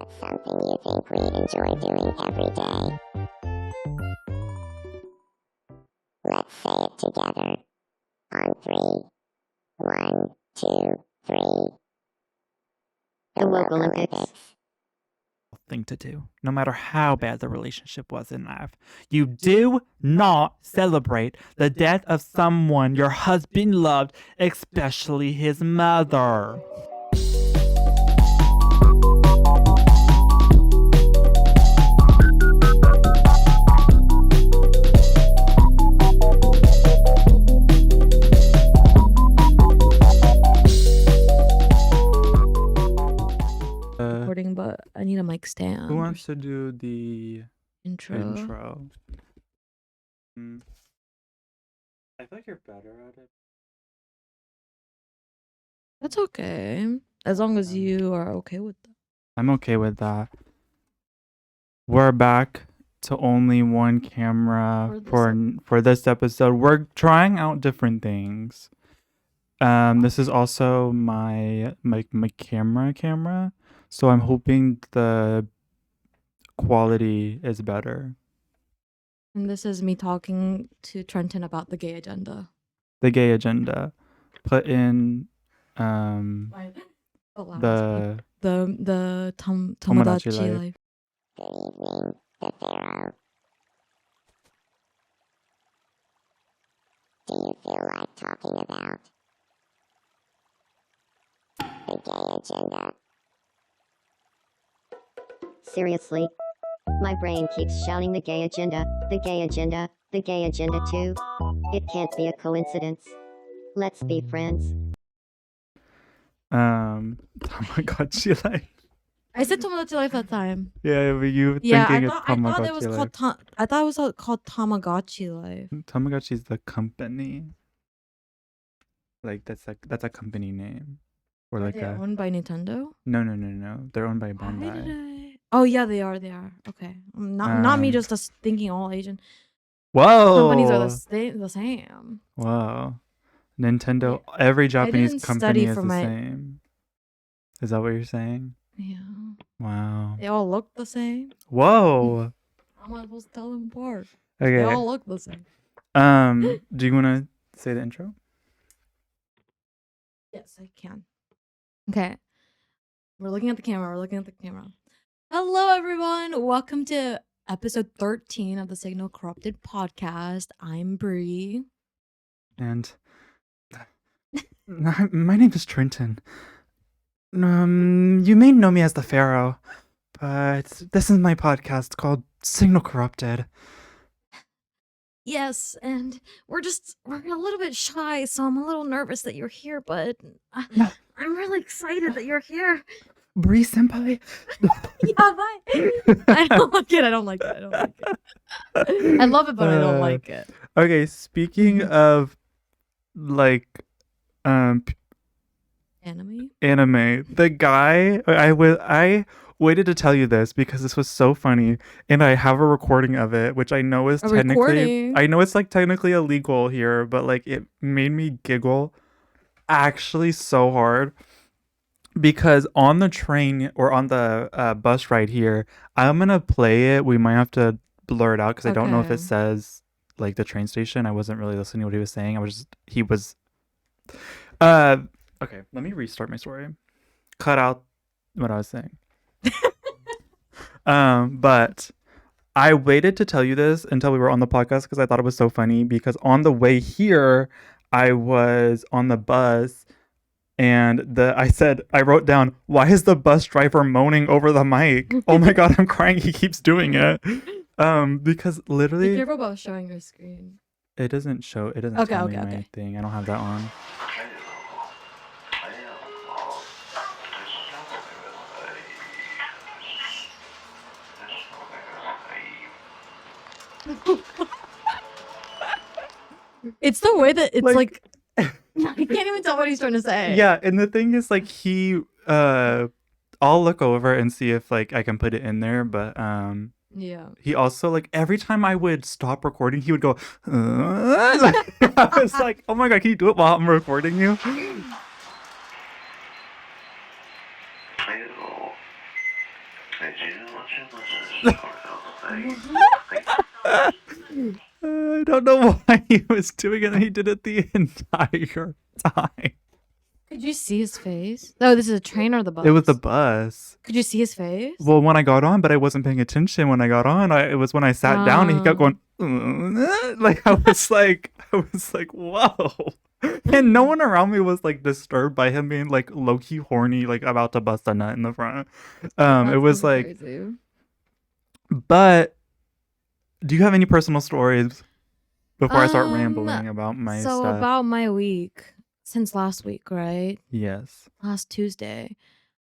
What's something you think we enjoy doing every day? Let's say it together. On 3. 1, 2, 3. The Woke Olympics. Thing to do, no matter how bad the relationship was in life. You do not celebrate the death of someone your husband loved, especially his mother. Recording, but I need a mic stand. Who wants to do the intro? I feel like you're better at it. That's okay, as long as you are okay with that. I'm okay with that. We're back to only one camera for this episode. We're trying out different things. This is also my camera. So I'm hoping the quality is better. And this is me talking to Trenton about the gay agenda. The gay agenda. Put in The Tomodachi Tomodachi life. life. Good evening, the Pharaoh. Do you feel like talking about the gay agenda? Seriously? My brain keeps shouting the gay agenda, the gay agenda, the gay agenda too. It can't be a coincidence. Let's be friends. Tamagotchi life. I said Tomodachi life that time. Yeah, but you Yeah, thinking I it's thought it was Tamagotchi life. called. I thought it was called Tamagotchi life. Tamagotchi is the company. Like that's a company name. Or like They're owned by Nintendo? No. They're owned by Bandai. Oh yeah, they are. Okay, not me just thinking all Asian Whoa. companies are the same. Wow. Nintendo. Every Japanese didn't company study is for the my- same. Is that what you're saying? Yeah, Wow. they all look the same. Whoa. How am I supposed to tell them apart? Okay. They all look the same. Do you want to say the intro? Yes, I can. Okay. We're looking at the camera. Hello, everyone. Welcome to episode 13 of the Signal Corrupted podcast. I'm Bree. And my name is Trenton. You may know me as the Pharaoh, but this is my podcast called Signal Corrupted. Yes, and we're a little bit shy, so I'm a little nervous that you're here, but No. I'm really excited that you're here. Bree senpai. Yeah, bye. I don't like it. I love it, but I don't like it. Okay, speaking of like Anime? the guy I waited to tell you this because this was so funny, and I have a recording of it, which I know is technically illegal here, but like it made me giggle actually so hard because on the train or on the bus ride here, I'm gonna play it. We might have to blur it out because I don't know if it Okay. says like the train station. I wasn't really listening to what he was saying. Okay, let me restart my story. Cut out what I was saying. But I waited to tell you this until we were on the podcast because I thought it was so funny, because on the way here I was on the bus and I wrote down, why is the bus driver moaning over the mic? Oh my god, I'm crying. He keeps doing it. Because Be literally careful about showing your screen. it doesn't tell me my thing. I don't have that on. It's the way that it's like I can't even tell what he's trying to say. Yeah, and the thing is, like, I'll look over and see if like I can put it in there, but Yeah. he also, like, every time I would stop recording, he would go, like, I was like, oh my god, can you do it while I'm recording you? I don't know why he was doing it. He did it the entire time. Could you see his face? Oh, this is a train or the bus? It was the bus. Could you see his face? Well, when I got on, but I wasn't paying attention when I got on. It was when I sat down and he kept going, like I was like, whoa. And no one around me was like disturbed by him being like low-key horny, like about to bust a nut in the front. It was like, crazy. But do you have any personal stories before I start rambling about my stuff? So about my week, since last week, right? Yes. Last Tuesday,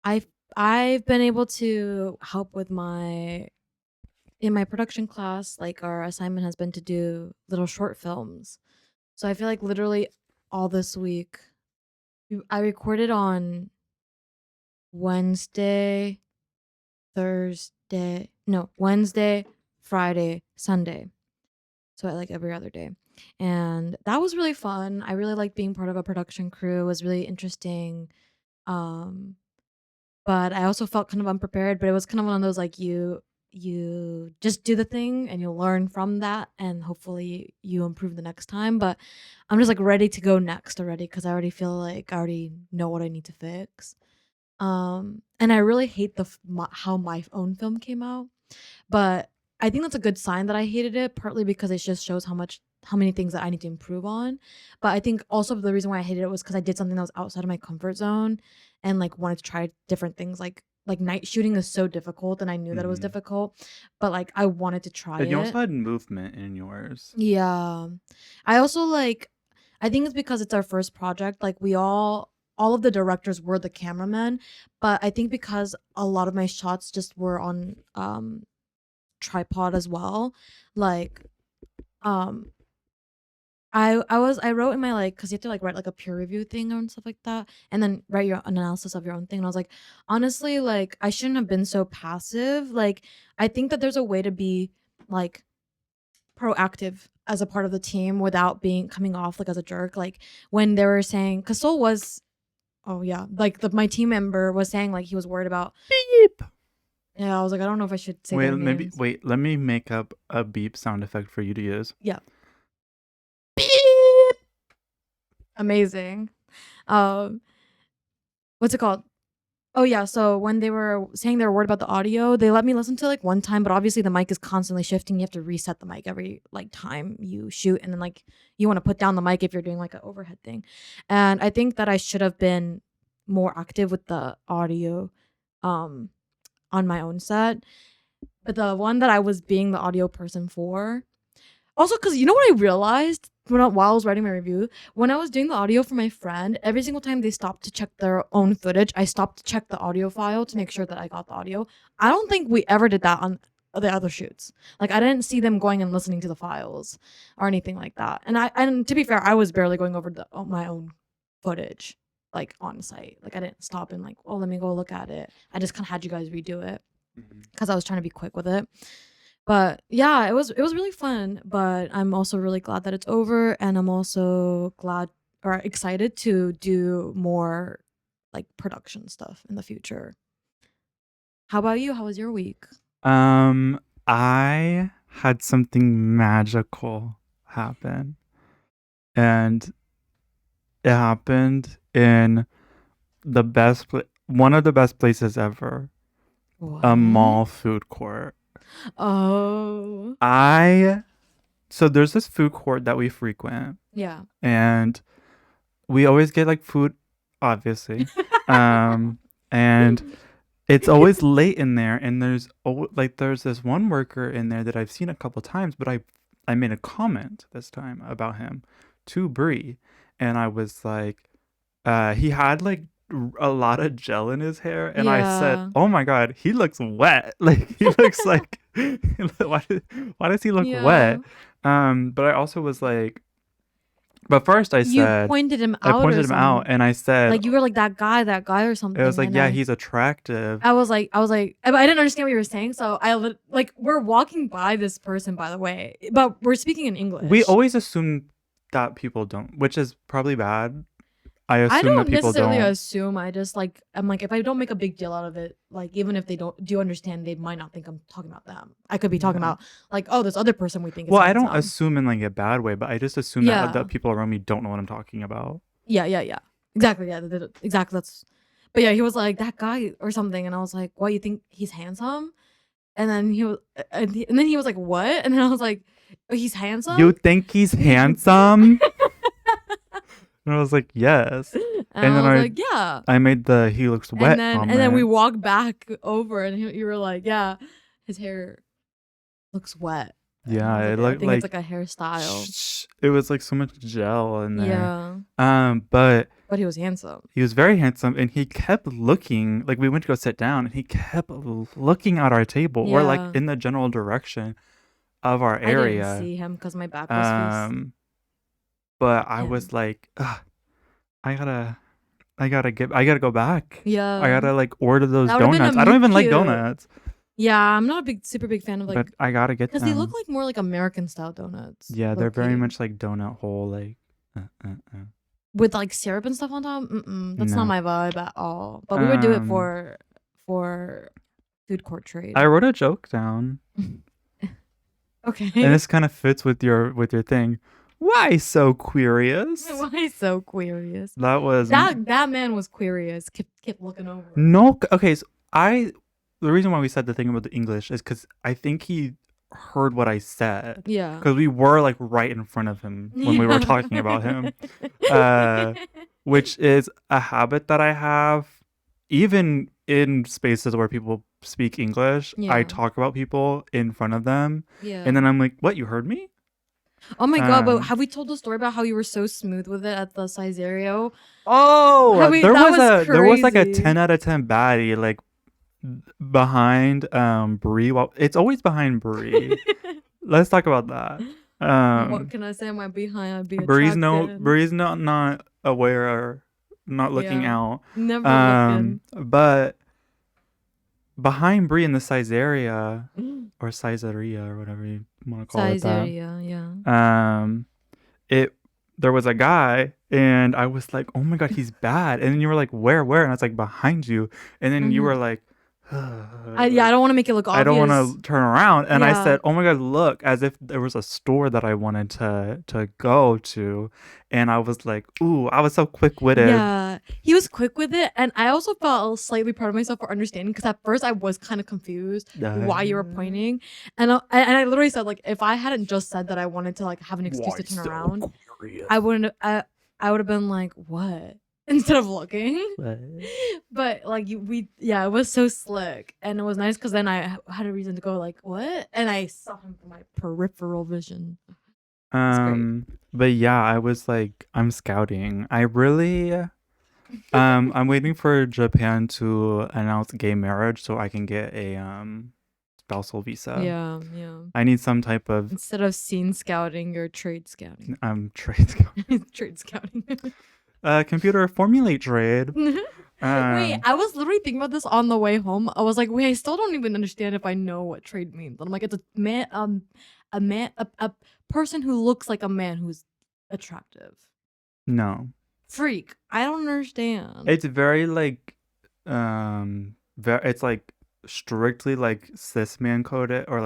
I've been able to help with in my production class. Like our assignment has been to do little short films. So I feel like literally all this week, I recorded on Wednesday, Friday, Sunday. So like every other day. And that was really fun. I really liked being part of a production crew. It was really interesting. But I also felt kind of unprepared, but it was kind of one of those like you just do the thing and you'll learn from that and hopefully you improve the next time. But I'm just like ready to go next already because I already feel like I already know what I need to fix. And I really hate how my own film came out, but I think that's a good sign that I hated it, partly because it just shows how many things that I need to improve on. But I think also the reason why I hated it was because I did something that was outside of my comfort zone and like wanted to try different things. Like night shooting is so difficult, and I knew that it was difficult, but like I wanted to try it. You also had movement in yours. Yeah, I also like. I think it's because it's our first project. Like all of the directors were the cameramen, but I think because a lot of my shots just were on tripod as well, like I wrote in my like, because you have to like write like a peer review thing and stuff like that, and then write your analysis of your own thing. And I was like, honestly, like I shouldn't have been so passive. Like I think that there's a way to be like proactive as a part of the team without coming off like as a jerk. Like when they were saying, because Sol was, oh yeah, like my team member was saying like he was worried about beep. Yeah, I was like, I don't know if I should say. Wait, let me make up a beep sound effect for you to use. Yeah. Beep. Amazing. What's it called? Oh yeah, so when they were saying they were worried about the audio, they let me listen to like one time, but obviously the mic is constantly shifting. You have to reset the mic every like time you shoot, and then like you want to put down the mic if you're doing like an overhead thing. And I think that I should have been more active with the audio on my own set. But the one that I was being the audio person for, also because you know what I realized while I was writing my review, when I was doing the audio for my friend, every single time they stopped to check their own footage, I stopped to check the audio file to make sure that I got the audio. I don't think we ever did that on the other shoots. Like I didn't see them going and listening to the files or anything like that. And to be fair, I was barely going over my own footage like on site. Like I didn't stop and like, oh, let me go look at it. I just kind of had you guys redo it because I was trying to be quick with it. But yeah, it was really fun, but I'm also really glad that it's over, and I'm also excited to do more like production stuff in the future. How about you? How was your week? I had something magical happen, and it happened in one of the best places ever. What? A mall food court. Oh. So there's this food court that we frequent. Yeah. And we always get like food, obviously. And it's always late in there, and there's this one worker in there that I've seen a couple times, but I made a comment this time about him to Bree, and I was like, he had like a lot of gel in his hair, and I said, oh my god, he looks wet. Like he looks like why does he look wet? But I also was like, but first I said, you pointed him out. I pointed him out, and I said, like you were like that guy or something. It was like, yeah, he's attractive. I was like, but I didn't understand what you were saying, so we're walking by this person, by the way, but we're speaking in English. We always assume that people don't, which is probably bad. I I assume that don't people necessarily don't. assume. I just like I'm like if I don't make a big deal out of it, like even if they do understand, they might not think I'm talking about them. I could be talking Yeah. about like, oh, this other person we think is Well, I don't handsome. assume in like a bad way, but I just assume Yeah. that people around me don't know what I'm talking about. Yeah. Exactly. Yeah. Exactly. But yeah, he was like that guy or something, and I was like, "What? You think he's handsome?" And then he was, and then he was like, "What?" And then I was like, oh, "He's handsome." You think he's handsome? And I was like, yes. And then I was like, "Yeah." I made the he looks wet And then we comment. walked back over, and you were like, "Yeah, his hair looks wet." And I Yeah, was it like, I looked think like it's like a hairstyle. it was like so much gel in there. Yeah, But but he was handsome. he was very handsome, and he kept looking. Like we went to go sit down, and he kept looking at our table or like Yeah. in the general direction of our I didn't area. see him because my back was facing. But I him. was like, ugh, I gotta go back. I Yeah, gotta like order those that would have been donuts. I don't even like cute. donuts, Yeah, I'm not super big fan of but like I gotta get because them. they look like more like American style donuts. Yeah, they're very low-key. much like donut hole, like. With like syrup and stuff on top. That's No. not my vibe at all. But we would do it Um, for food court trade. I wrote a joke down, Okay. and this kind of fits with your thing. Why so curious? Why so curious? That was That man was curious. Kept looking over. no. Okay, so the reason why we said the thing about the English is because I think he heard what I said. Yeah. Because we were like right in front of him when we were talking about him, which is a habit that I have, even in spaces where people speak English. Yeah. I talk about people in front of them, Yeah. and then I'm like, "What? You heard me?" Oh my god! But Um, have we told the story about how you were so smooth with it at the Sizerio? Oh, Have we- there that was was there was like a crazy. 10 out of 10 baddie like behind Brie. Well, it's always behind Brie. Let's talk about that. What can I say? Am I behind? I'd be Bree's attracted. not aware or not looking Yeah. out. Never looking. But behind Bree in the Sizeria or Sizeria or whatever you want to call it that. Sizeria, yeah. There was a guy and I was like, oh my god, he's bad. And then you were like, where? And I was like, behind you. And then you were like, I don't want to make it look obvious. I don't want to turn around. And I Yeah. said, oh my god, look, as if there was a store that I wanted to go to. And I was like, ooh, I was so quick-witted. Yeah, he was quick with it, and I also felt slightly proud of myself for understanding because at first I was kind of confused why you were pointing, and I literally said like if I hadn't just said that I wanted to like have an excuse to turn around, I wouldn't. I would have been like what instead of looking. But like it was so slick, and it was nice because then I had a reason to go like what, and I saw him from my peripheral vision. But yeah, I was like, I'm scouting. I really I'm waiting for Japan to announce gay marriage so I can get a spousal visa. Yeah. I need some type of Instead of scene scouting, you're trade scouting. trade scouting. Trade scouting. Computer formulate trade. Wait, I was literally thinking about this on the way home. I was like, wait, I still don't even understand if I know what trade means. I'm like, it's a person who looks like a man who's attractive. No. Freak. I don't understand. It's very like it's like strictly like cis man coded or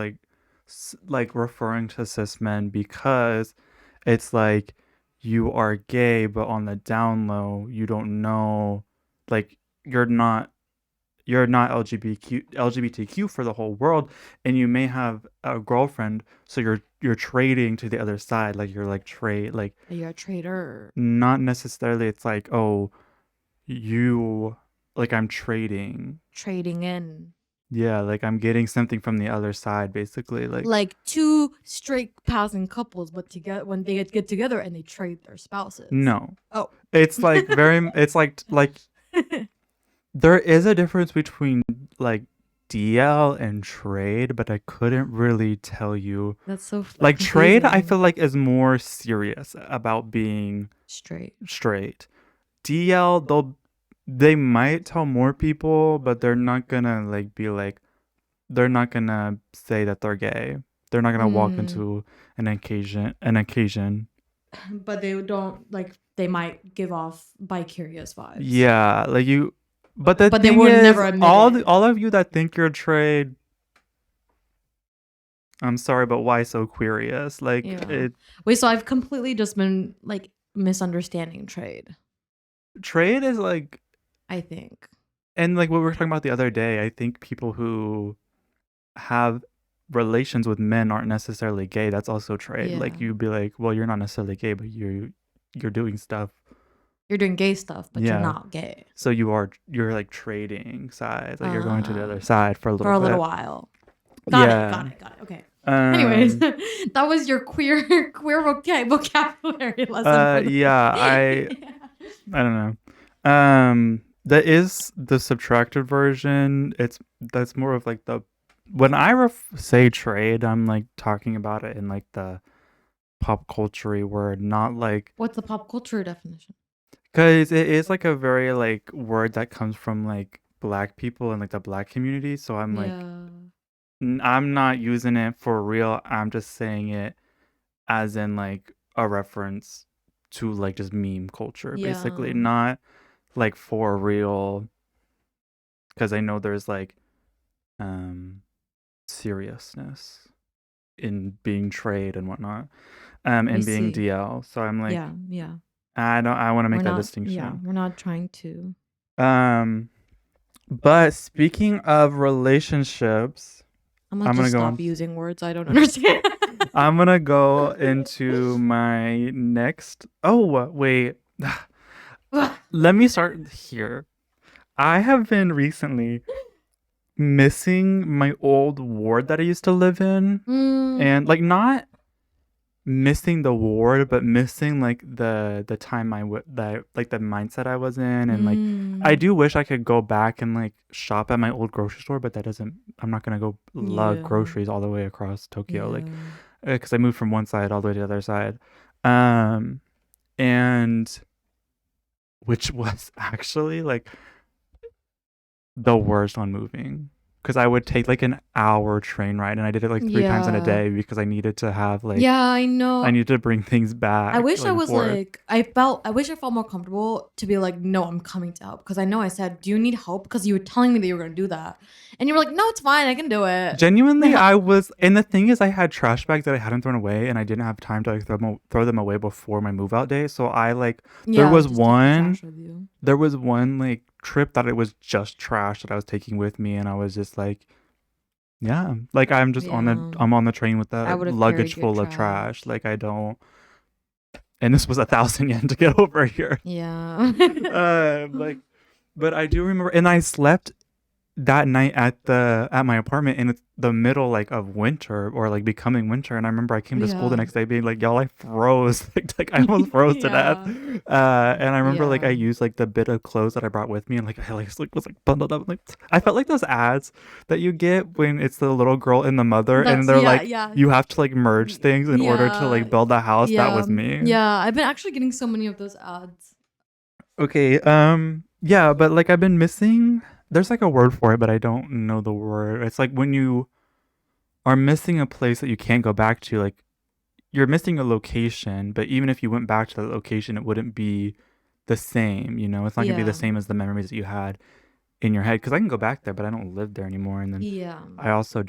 like referring to cis men because it's like you are gay but on the down low you don't know like you're not LGBTQ for the whole world and you may have a girlfriend so you're trading to the other side like you're like trade like you're a trader. not necessarily it's like oh you like I'm trading in. Yeah, like I'm getting something from the other side basically like two straight passing couples but together when they get together and they trade their spouses. No. Oh. It's like very it's like there is a difference between like DL and trade, but I couldn't really tell you. That's so like confusing. Trade I feel like is more serious about being straight. DL they might tell more people, but they're not gonna like be like they're not gonna say that they're gay. They're not gonna walk into an occasion but they don't like. They might give off bi-curious vibes. Yeah, like you. But they thing would is, never admit it. all of you that think you're trade, I'm sorry, but why so curious? Like it. Wait, so I've completely just been like misunderstanding trade. Trade is like, I think. and like what we were talking about the other day, I think people who have relations with men aren't necessarily gay. That's also trade. Like you'd be like, well, you're not necessarily gay, but you're doing stuff. You're doing gay stuff, but you're not gay. So you're like trading sides. Like you're going to the other side for a little while. Got it. Okay. Anyways, that was your queer vocabulary lesson. I don't know. That is the subtracted version. That's more of like the, when I say trade, I'm like talking about it in like the pop culture word, not like. What's the pop culture definition? Because it is like a very like word that comes from like Black people and like the Black community. So I'm like, I'm not using it for real. I'm just saying it as in like a reference to like just meme culture, basically, not like for real. Because I know there's like seriousness in being trade and whatnot, and being DL. So I'm like, yeah. I want to make that distinction. Yeah, we're not trying to. But speaking of relationships, I'm gonna stop using words I don't understand. I'm gonna go into my next. Oh wait, let me start here. I have been recently missing my old ward that I used to live in, and like not missing the ward, but missing like the time that like the mindset I was in, and like I do wish I could go back and like shop at my old grocery store, but that doesn't. I'm not gonna go lug groceries all the way across Tokyo, like because I moved from one side all the way to the other side, and which was actually like the worst on moving. Because I would take like an hour train ride, and I did it like 3 times in a day because I needed to have like. Yeah, I know. I needed to bring things back. I wish I was like, I wish I felt more comfortable to be like, no, I'm coming to help. Because I know I said, do you need help? Because you were telling me that you were going to do that. And you were like, no, it's fine. I can do it. Genuinely, I was. And the thing is, I had trash bags that I hadn't thrown away, and I didn't have time to like throw them away before my move out day. So I like, there was one like trip that it was just trash that I was taking with me, and I was just like, yeah, like I'm just on the train with that luggage full of trash. Like I don't, and this was 1,000 yen to get over here. Like, but I do remember, and I slept that night at my apartment in the middle like of winter, or like becoming winter, and I remember I came to school the next day being like, y'all, I froze. like I almost froze to death. And I remember like I used like the bit of clothes that I brought with me, and like I like was like bundled up. Like I felt like those ads that you get when it's the little girl and the mother, and they're you have to like merge things in order to like build a house. That was me. I've been actually getting so many of those ads. Okay, yeah, but like I've been missing. There's like a word for it, but I don't know the word. It's like when you are missing a place that you can't go back to, like you're missing a location, but even if you went back to the location, it wouldn't be the same, you know? It's not going to be the same as the memories that you had in your head. Because I can go back there, but I don't live there anymore. And then I also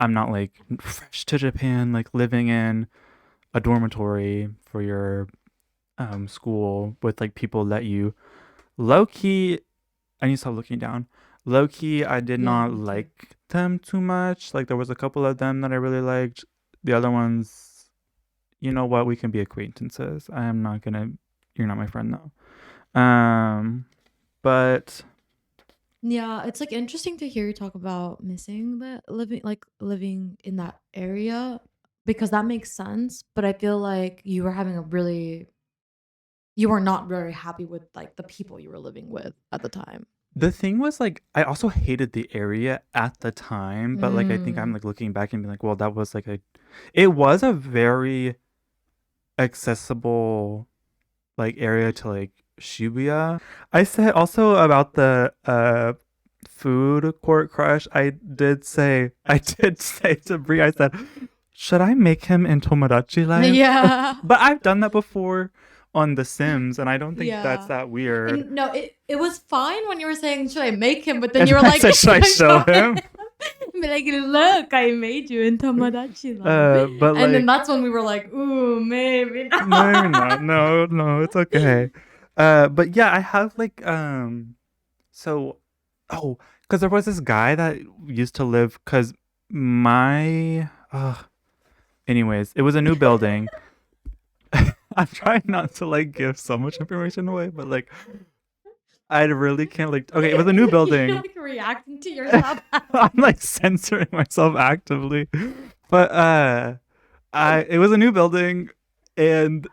I'm not like fresh to Japan, like living in a dormitory for your school with like people that you low-key. I need to stop looking down. Low-key, I did not like them too much. Like, there was a couple of them that I really liked. The other ones, you know what? We can be acquaintances. I am not gonna... You're not my friend, though. But... Yeah, it's, like, interesting to hear you talk about missing that, living in that area. Because that makes sense. But I feel like you were having you were not very happy with like the people you were living with at the time. The thing was like, I also hated the area at the time, but like I think I'm like looking back and being like, well, that was like it was a very accessible like area to like Shibuya. I said also about the food court crush. I did say to Brie, I said, should I make him in Tomodachi Life? Yeah. But I've done that before on The Sims, and I don't think that's Yeah. that weird. And no, it was fine when you were saying, should I make him? But then And you were I like, said, should I show him? Be like, look, I made you in Tomodachi Life. But And then like, that's when we were like, ooh, maybe not. maybe not. No, it's okay. But yeah, I have like so because there was this guy that used to live because my anyways, it was a new building. I'm trying not to like give so much information away, but like I really can't like okay, it was a new building. You're like reacting to yourself. I'm like censoring myself actively. But it was a new building and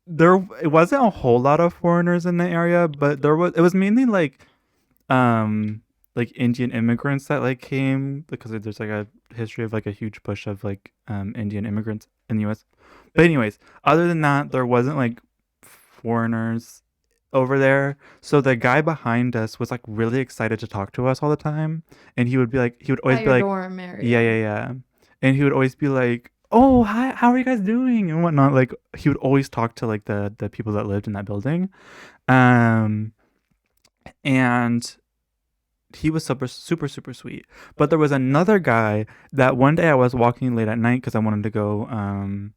it wasn't a whole lot of foreigners in the area, but it was mainly like Indian immigrants that like came because there's like a history of like a huge push of like Indian immigrants in the US. But anyways, other than that, there wasn't like foreigners over there. So the guy behind us was like really excited to talk to us all the time, and he would always be like, dorm area. yeah, and he would always be like, oh hi, how are you guys doing and whatnot. Like he would always talk to like the people that lived in that building, and he was super sweet. But there was another guy that one day I was walking late at night because I wanted to go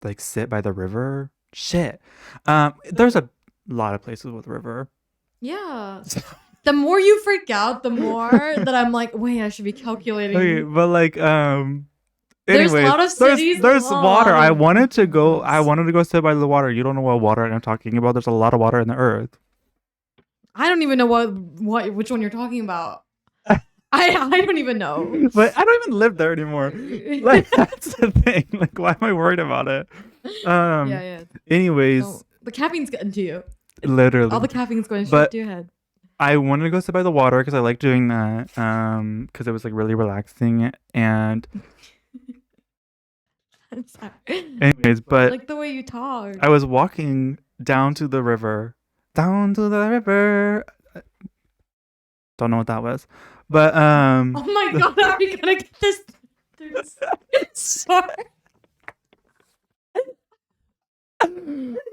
like sit by the river. There's a lot of places with river. Yeah. The more you freak out, the more that I'm like, wait, I should be calculating. Okay, but like there's anyways, a lot of cities. there's water. I wanted to go sit by the water. You don't know what water I'm talking about. There's a lot of water in the earth. I don't even know which one you're talking about. I don't even know. But I don't even live there anymore. Like that's the thing. Like why am I worried about it? Yeah. Anyways, No, the caffeine's getting to you. Literally. All the caffeine's going straight to your head. I wanted to go sit by the water because I like doing that. Because it was like really relaxing and. I'm sorry. Anyways, but like the way you talk. I was walking down to the river. Down to the river. Don't know what that was. But oh my god, are we gonna get this through this? Sorry.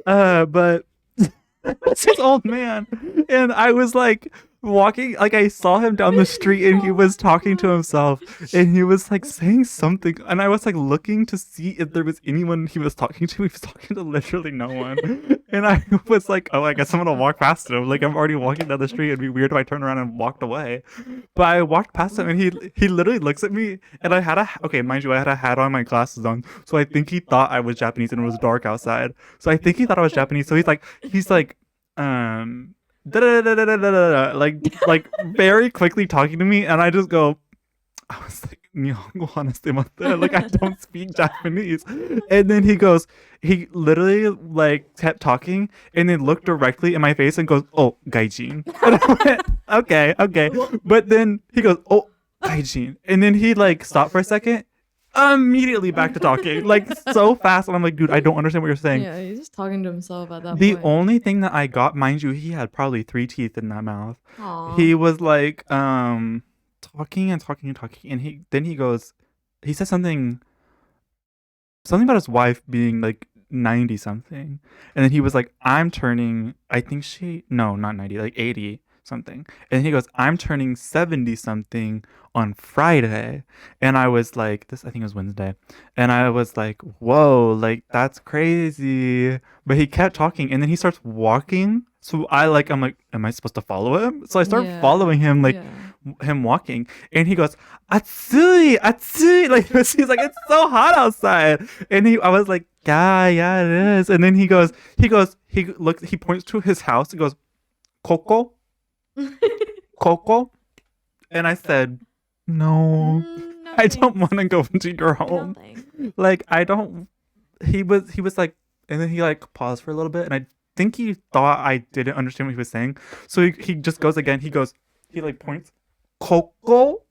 But it's this old man, and I was like walking, like I saw him down the street, and he was talking to himself, and he was like saying something, and I was like looking to see if there was anyone he was talking to. He was talking to literally no one, and I was like, oh, I guess I'm gonna walk past him. Like I'm already walking down the street. It'd be weird if I turned around and walked away. But I walked past him, and he literally looks at me, and I had mind you, I had a hat on, my glasses on, so I think he thought I was Japanese, and it was dark outside. So I think he thought I was Japanese. So he's like like very quickly talking to me, and I just go, I was like, "Nihongo hanashimate," like I don't speak Japanese. And then he literally like kept talking, and then looked directly in my face and goes, "Oh, gaijin." And I went, okay. But then he goes, "Oh, gaijin," and then he like stopped for a second. Immediately back to talking, like so fast, and I'm like, dude, I don't understand what you're saying. Yeah, he's just talking to himself at that point. The only thing that I got, mind you, he had probably 3 teeth in that mouth. Aww. He was like talking, and he said something about his wife being like 90 something, and then he was like, I'm turning, I think not 90, like 80 something, and he goes, I'm turning 70 something on Friday. And I was like, I think it was Wednesday, and I was like, whoa, like that's crazy. But he kept talking, and then he starts walking, so I'm like, am I supposed to follow him? So I start following him, like him walking, and he goes, atsui, like he's like, it's so hot outside. And I was like, yeah, it is. And then he points to his house, he goes, Coco. And I said, no, I don't want to go into your home. Like I don't. He was like, and then he like paused for a little bit, and I think he thought I didn't understand what he was saying, so he just goes again. He like points, Coco,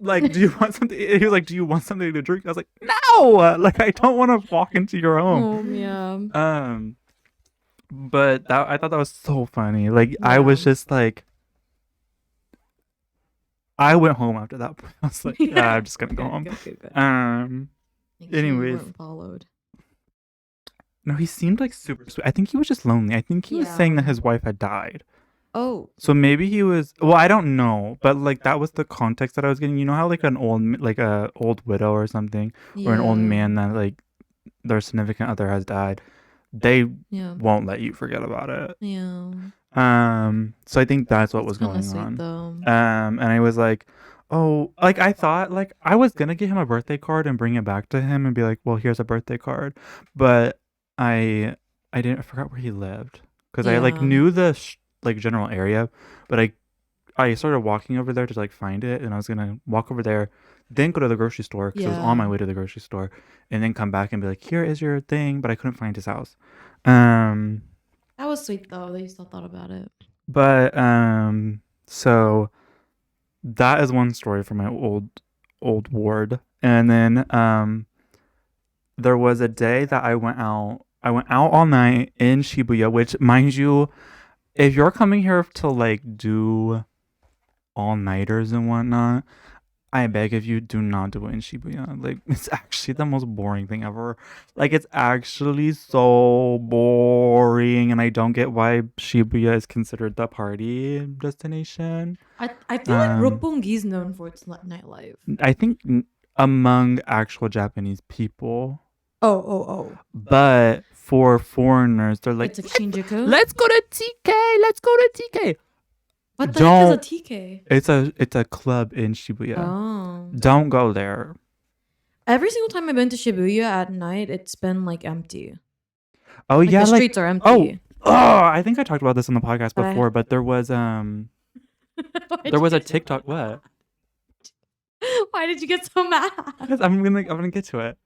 like, do you want something? He was like, do you want something to drink? I was like, no, like I don't want to walk into your home. But I thought that was so funny. Like I was just like. I went home after that point. I was like, I'm just gonna go home. Good. Make sure you Anyways, weren't followed. no, he seemed like super sweet. I think he was just lonely. I think he was saying that his wife had died. Oh. So maybe he was. Well, I don't know, but like that was the context that I was getting. You know how like a old widow or something, or an old man that like their significant other has died, they won't let you forget about it. Yeah. So I think that's what was kinda going sweet, on. though. And I was like, oh, like I thought like I was gonna get him a birthday card and bring it back to him and be like, well, here's a birthday card, but I I forgot where he lived because I like knew the like general area, but I started walking over there to like find it, and I was gonna walk over there, then go to the grocery store because I was on my way to the grocery store, and then come back and be like, here is your thing, but I couldn't find his house. That was sweet though that you still thought about it. But so that is one story from my old ward. And then there was a day that I went out all night in Shibuya, which, mind you, if you're coming here to like do all-nighters and whatnot, I beg of you, do not do it in Shibuya. Like, it's actually the most boring thing ever. Like, it's actually so boring, and I don't get why Shibuya is considered the party destination. I feel like Roppongi is known for its nightlife. I think among actual Japanese people. Oh. But for foreigners, they're like, it's like Shinjuku. Let's go to TK. What the heck is a TK? It's a club in Shibuya. Oh. Don't go there. Every single time I've been to Shibuya at night, it's been like empty. Oh like, yeah, the streets are empty. I think I talked about this on the podcast before, but there was there was a TikTok. What? Why did you get so mad? Because I'm gonna get to it.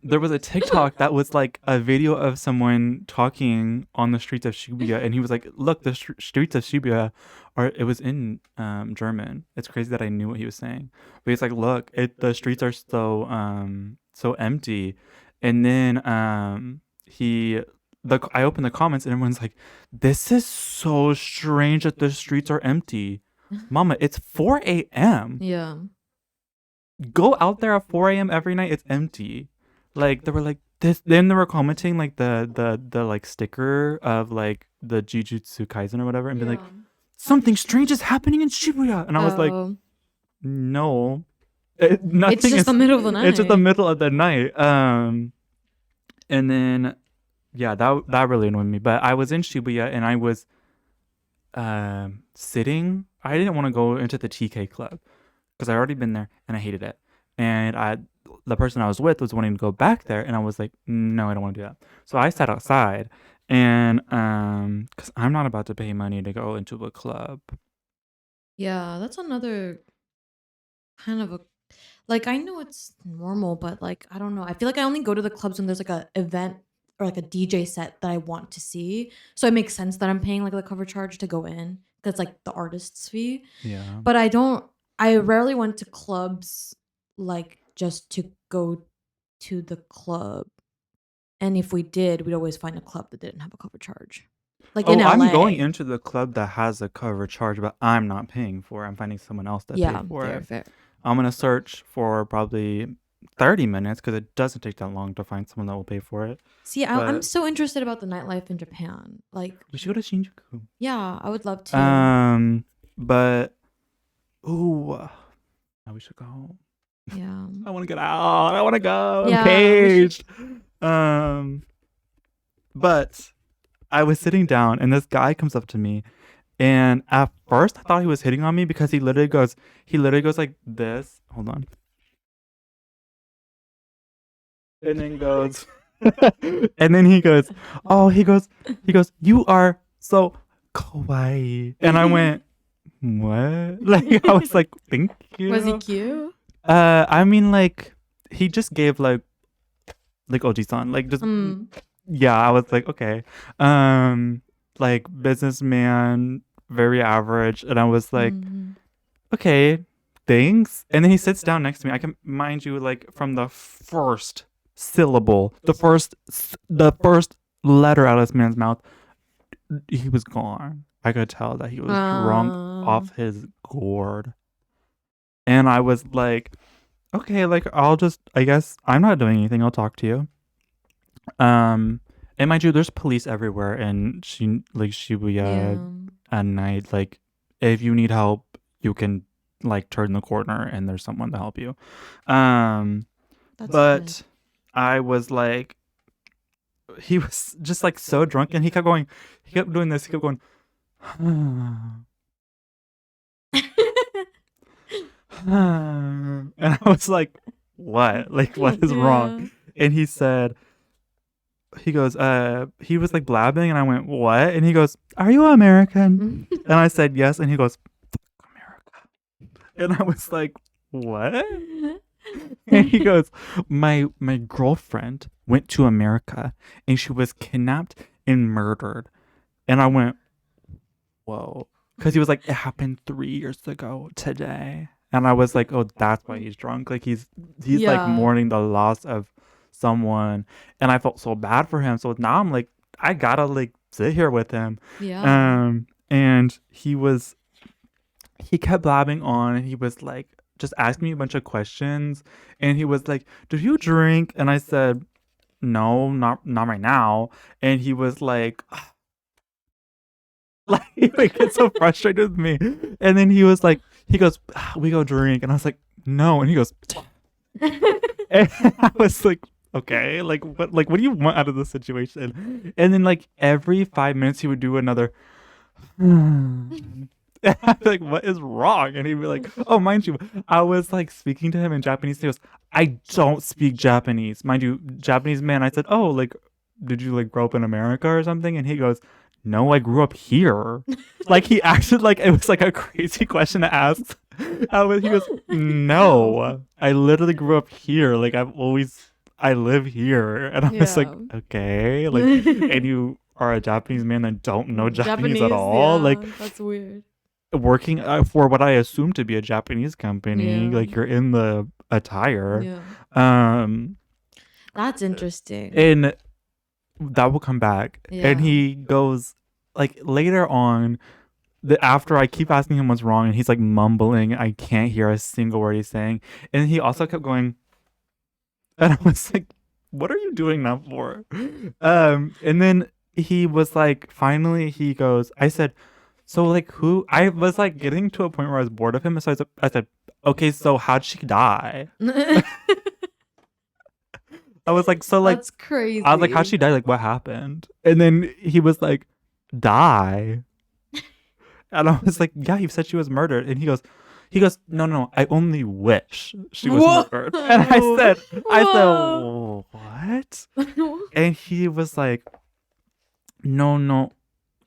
There was a TikTok that was like a video of someone talking on the streets of Shibuya, and he was like, "Look, the streets of Shibuya are." It was in German. It's crazy that I knew what he was saying, but he's like, "Look, the streets are so empty," and then I opened the comments, and everyone's like, "This is so strange that the streets are empty." Mama, it's 4 a.m. Yeah. Go out there at 4 a.m. every night. It's empty. Like, they were like this. Then they were commenting like the like sticker of like the Jujutsu Kaisen or whatever, and be like, something strange is happening in Shibuya. And I was like, no, nothing. It's just the middle of the night. It's just the middle of the night. And then yeah, that really annoyed me. But I was in Shibuya and I was sitting. I didn't want to go into the TK club because I already been there and I hated it. And the person I was with was wanting to go back there, and I was like, no, I don't want to do that. So I sat outside, and because I'm not about to pay money to go into a club. Yeah, that's another kind of a like, I know it's normal, but like, I don't know. I feel like I only go to the clubs when there's like a event or like a DJ set that I want to see. So it makes sense that I'm paying like the cover charge to go in. That's like the artist's fee. Yeah. But I rarely went to clubs like just to go to the club. And if we did, we'd always find a club that didn't have a cover charge. Like in LA. I'm going into the club that has a cover charge, but I'm not paying for it. I'm finding someone else that paid for it. Fair. I'm going to search for probably 30 minutes because it doesn't take that long to find someone that will pay for it. See, I'm so interested about the nightlife in Japan. Like, we should go to Shinjuku. Yeah, I would love to. But we should go. Yeah. I want to get out. I want to go. Yeah, I'm caged. But I was sitting down and this guy comes up to me, and at first I thought he was hitting on me because he literally goes like this. Hold on. And then goes and then he goes, you are so kawaii. And I went, what? Like, I was like, thank you. Was he cute? I mean, like, he just gave like Oji-san, like, just yeah. I was like, okay, like businessman, very average, and I was like, okay, thanks. And then he sits down next to me. I can mind you, like, from the first syllable, the first letter out of this man's mouth, he was gone. I could tell that he was drunk off his gourd. And I was like, okay, like I guess I'm not doing anything. I'll talk to you. And mind you, there's police everywhere in Shibuya Yeah. at night. Like, if you need help, you can like turn the corner and there's someone to help you. Um, That's good. but I was like, he was just like so drunk, and he kept doing this. He kept going, and I was like, what? Like, what is wrong? And he goes, he was like blabbing, and I went, what? And he goes, are you American? And I said, yes. And he goes, America. And I was like, what? And he goes, my girlfriend went to America and she was kidnapped and murdered. And I went, whoa. Because he was like, it happened 3 years ago today. And I was like, oh, that's why he's drunk. Like he's like Yeah. mourning the loss of someone. And I felt so bad for him. So now I'm like, I gotta like sit here with him. Yeah. And he kept blabbing on, and he was like just asking me a bunch of questions. And he was like, do you drink? And I said, no, not right now. And he was like, like he would get so frustrated with me. And then he was like, he goes, we go drink. And I was like, no. And he goes, and I was like, okay, like what do you want out of this situation? And then like every 5 minutes he would do another and I'd be like, what is wrong? And he'd be like, oh, mind you, I was like speaking to him in Japanese. He goes, I don't speak Japanese. Mind you, Japanese man. I said, oh, like, did you like grow up in America or something? And he goes, no, I grew up here. Like he acted like it was like a crazy question to ask. He goes, no, I literally grew up here. Like I live here. And I was like, okay, like, and you are a Japanese man that don't know Japanese at all. Yeah, like that's weird. Working for what I assume to be a Japanese company. Yeah. Like you're in the attire. Yeah. That's interesting. And that will come back. Yeah. And he goes like later on, after I keep asking him what's wrong, and he's like mumbling, I can't hear a single word he's saying. And he also kept going, and I was like, what are you doing that for? And then he was like, finally he goes, I said, so like who? I was like getting to a point where I was bored of him. So I said, okay, so how'd she die? I was like, so like, that's crazy. I was like, how'd she die? Like, what happened? And then he was like, die. And I was like, yeah, you said she was murdered. And he goes, no, I only wish she was murdered. And I said, what? And he was like, no.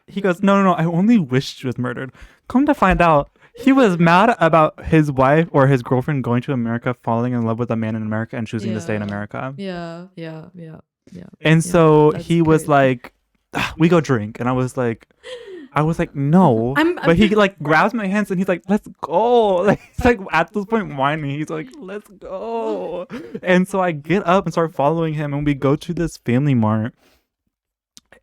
He goes, no, I only wish she was murdered. Come to find out, he was mad about his wife or his girlfriend going to America, falling in love with a man in America, and choosing to stay in America. Yeah. And so he was like, we go drink. And I was like, no. But he like grabs my hands and he's like, let's go. Like he's like at this point whining. He's like, let's go. And so I get up and start following him, and we go to this Family Mart.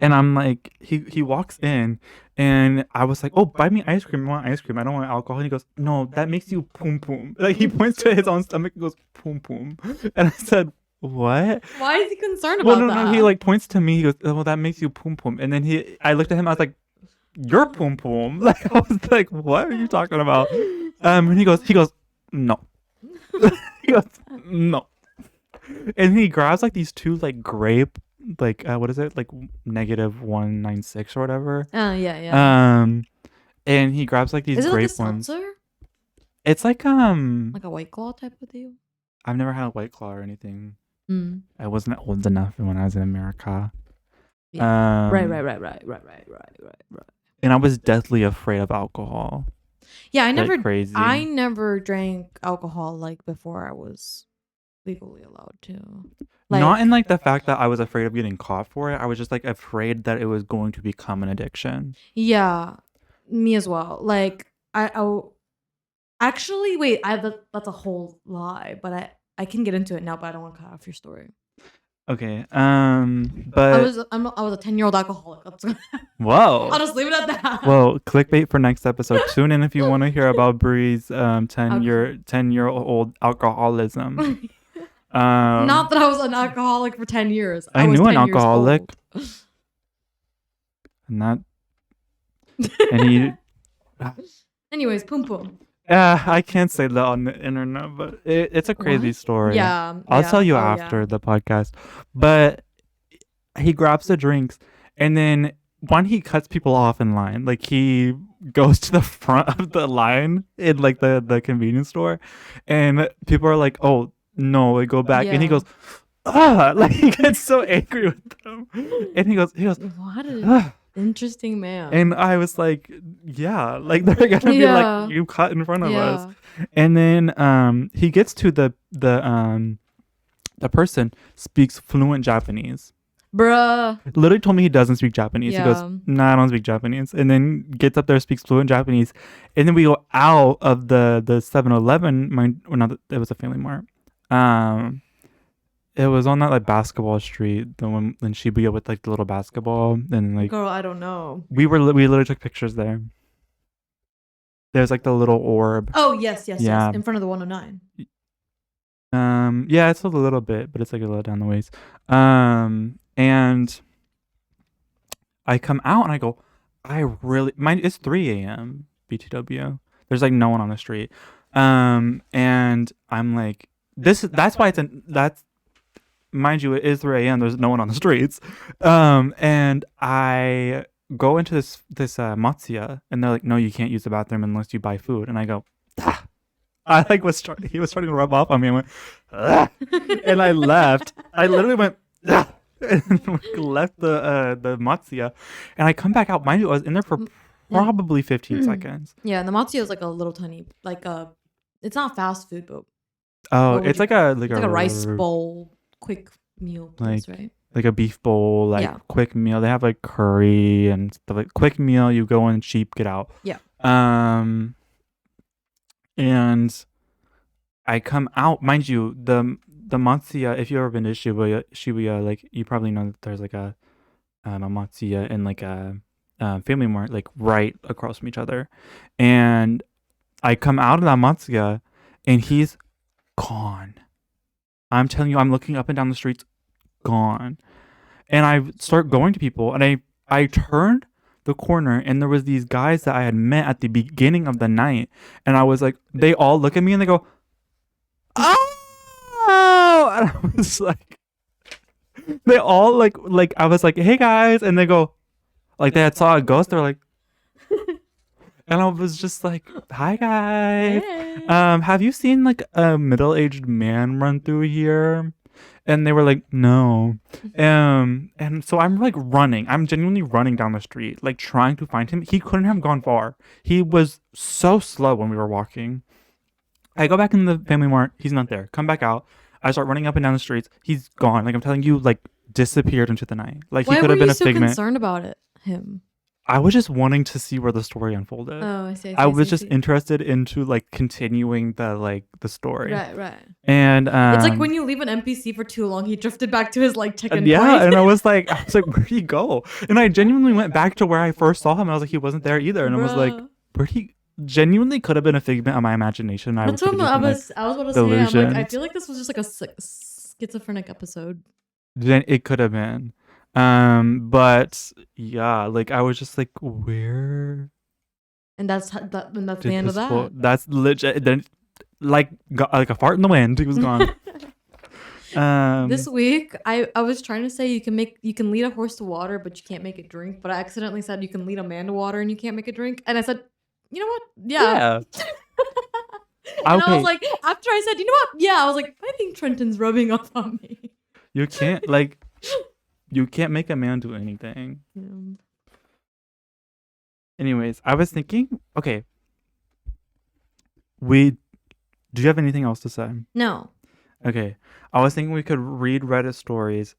And I'm like, he walks in, and I was like, oh, buy me ice cream. I want ice cream. I don't want alcohol. And he goes, no, that makes you poom poom. Like he points to his own stomach and goes, poom poom. And I said, what? Why is he concerned about that? No, he like points to me. He goes, oh, well, that makes you poom poom. And then I looked at him. I was like, you're poom poom. Like I was like, what are you talking about? And he goes, no. He goes, no. And he grabs like these two like grape, like what is it, like -196 or whatever. Yeah. And he grabs like these is it grape like a ones. seltzer? It's like a White Claw type of deal. I've never had a White Claw or anything. I wasn't old enough when I was in America. Yeah. Right. And I was deathly afraid of alcohol. Yeah, crazy. I never drank alcohol like before I was legally allowed to. Like, not in like the fact that I was afraid of getting caught for it. I was just like afraid that it was going to become an addiction. Yeah, me as well. Like I actually wait. That's a whole lie, but I can get into it now. But I don't want to cut off your story. Okay. I But was a 10-year-old alcoholic. I'll whoa. just leave it at that. Well, clickbait for next episode. Tune in if you want to hear about Bree's 10-year-old alcoholism. Not that I was an alcoholic for 10 years. I was knew an 10 years alcoholic. old. And he Anyways, Poom Poom. I can't say that on the internet, but it's a crazy What? story. Yeah. I'll tell you Oh, after the podcast. But he grabs the drinks, and then when he cuts people off in line, like he goes to the front of the line in like the convenience store, and people are like, "Oh no, we go back," and he Yeah. goes, like he gets so angry with them, and he goes, What an "Ah." interesting man. And I was like, yeah, like they're gonna be Yeah. like, you cut in front of us. Yeah. And then he gets to the person speaks fluent Japanese. Bruh. Literally told me he doesn't speak Japanese. He goes, Yeah. nah, I don't speak Japanese. And then gets up there, speaks fluent Japanese. And then we go out of the 7-Eleven. It was a Family Mart. It was on that like basketball street, the one in Shibuya with like the little basketball, and like Girl, I don't know. we literally took pictures there. There's like the little orb. Oh, yes. Yeah. In front of the 109. Yeah, it's a little bit, but it's like a little down the ways. And I come out and I go, it's 3 a.m. BTW. There's like no one on the street. And I'm like, that's why mind you, it is 3 a.m. There's no one on the streets. And I go into this Matsuya, and they're like, no, you can't use the bathroom unless you buy food. And I go, ah. I like he was starting to rub off on me. I went, ah. And I left. I literally went, ah. And left the Matsuya, and I come back out. Mind you, I was in there for probably 15 seconds. Yeah, and the Matsuya is like a little tiny, like it's not fast food, but It's like a rice bowl, quick meal place, right? Like a beef bowl, like quick meal. They have like curry and stuff. Like quick meal, you go in cheap, get out. Yeah. And I come out, mind you, the Matsuya. If you've ever been to Shibuya, like you probably know that there's like a Matsuya and like a Family Mart, like right across from each other. And I come out of that Matsuya, and he's gone. I'm telling you, I'm looking up and down the streets, gone. And I start going to people, and I turned the corner, and there was these guys that I had met at the beginning of the night, and I was like, they all look at me and they go, oh, and I was like, they all like I was like, hey guys, and they go, like they had saw a ghost, they're like, and I was just like, hi guys, Hey. Have you seen like a middle-aged man run through here? And they were like, no. And so I'm like I'm genuinely running down the street, like trying to find him. He couldn't have gone far. He was so slow when we were walking. I go back in the Family Mart. He's not there. Come back out. I start running up and down the streets. He's gone. Like I'm telling you, like disappeared into the night. Like he could have been a figment. Why were you so concerned about him? I was just wanting to see where the story unfolded. Oh, I see. I was just interested into like continuing the story. Right. And it's like when you leave an NPC for too long, he drifted back to his like chicken yeah, place. and I was like, where'd he go? And I genuinely went back to where I first saw him. I was like, he wasn't there either. And I was like, where'd he? Genuinely could have been a figment of my imagination. That's what I was about to say. I'm like, I feel like this was just like a schizophrenic episode. Then it could have been. But yeah, like I was just like, where? And that's the end of that. That's legit. Then, like a fart in the wind, he was gone. This week, I was trying to say you can lead a horse to water, but you can't make it drink. But I accidentally said you can lead a man to water and you can't make it drink. And I said, you know what? Yeah. And I was like, after I said, you know what? Yeah, I was like, I think Trenton's rubbing off on me. You can't make a man do anything. Yeah. Anyways, I was thinking, okay. Do you have anything else to say? No. Okay. I was thinking we could read Reddit stories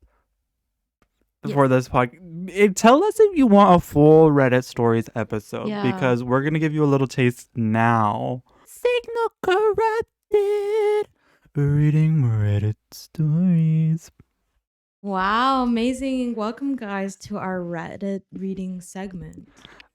for this podcast. Tell us if you want a full Reddit stories episode, because we're going to give you a little taste now. Signal corrupted. Reading Reddit stories. Wow, amazing. Welcome, guys, to our Reddit reading segment.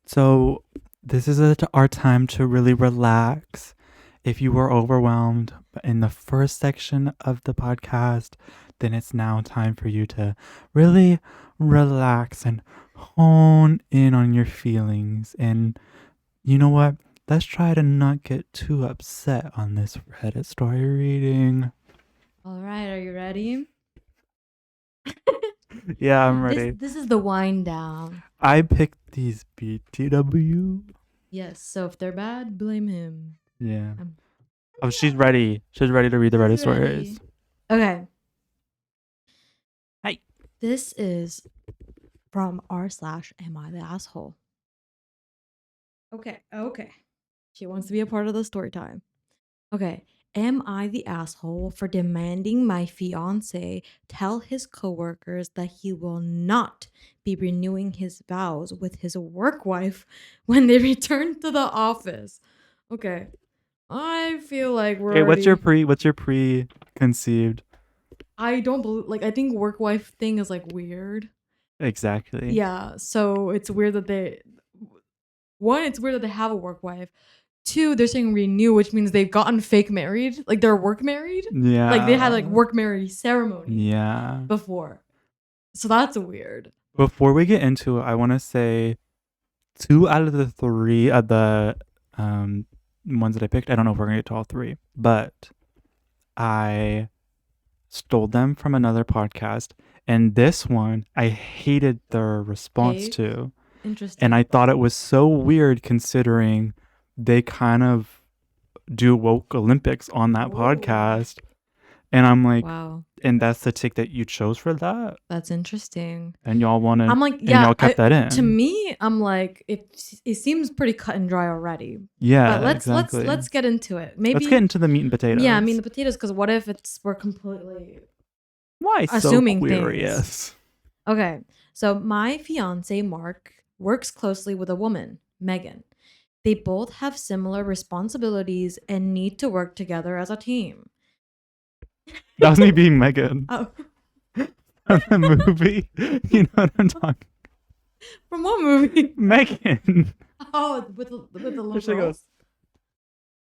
So, this is our time to really relax. If you were overwhelmed in the first section of the podcast, then it's now time for you to really relax and hone in on your feelings. And you know what? Let's try to not get too upset on this Reddit story reading. All right, are you ready? Yeah, I'm ready. This is the wind down. I picked these BTW. Yes, so if they're bad, blame him. Yeah. Oh, she's ready. She's ready to read the Reddit She's ready. stories. Okay. Hi. This is from r/am I the asshole. Okay. She wants to be a part of the story time. Okay. Am I the asshole for demanding my fiance tell his coworkers that he will not be renewing his vows with his work wife when they return to the office? Okay. I feel like we're Okay, what's your already- preconceived? I don't believe, like, I think work wife thing is like weird. Exactly. Yeah, so it's weird that it's weird that they have a work wife. 2, they're saying renew, which means they've gotten fake married. Like, they're work married. Yeah. Like, they had, like, work married ceremony Yeah. before. So that's weird. Before we get into it, I want to say 2 out of the 3 of the ones that I picked, I don't know if we're going to get to all 3, but I stole them from another podcast. And this one, I hated their response Fake? to. Interesting. And I thought it was so weird considering they kind of do woke Olympics on that Ooh. podcast. And I'm like, Wow, and that's the take that you chose for that? that's interesting. And y'all want to, I'm like, and yeah, y'all kept that in. to me, I'm like, it seems pretty cut and dry already. Yeah, But exactly. let's get into it. Maybe Let's get into the meat and potatoes. Yeah, I mean the potatoes, because what if we're completely Why assuming so things. curious? Okay. So my fiance Mark works closely with a woman, Megan. They both have similar responsibilities and need to work together as a team. That was me being Megan. Oh, From the movie. You know what I'm talking from what movie? Megan. Oh, with the little There she girls. goes.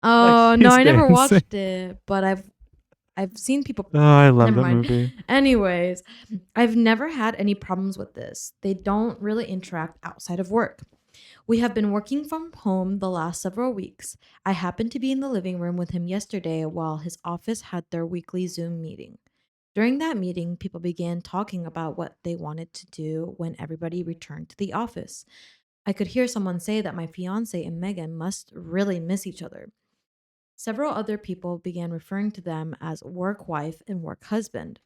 Oh Like, no, she's I never dancing. watched it, but I've seen people. Oh, I love Never that mind. movie. Anyways, I've never had any problems with this. They don't really interact outside of work. We have been working from home the last several weeks. I happened to be in the living room with him yesterday while his office had their weekly Zoom meeting. During that meeting, people began talking about what they wanted to do when everybody returned to the office. I could hear someone say that my fiance and Megan must really miss each other. Several other people began referring to them as work wife and work husband.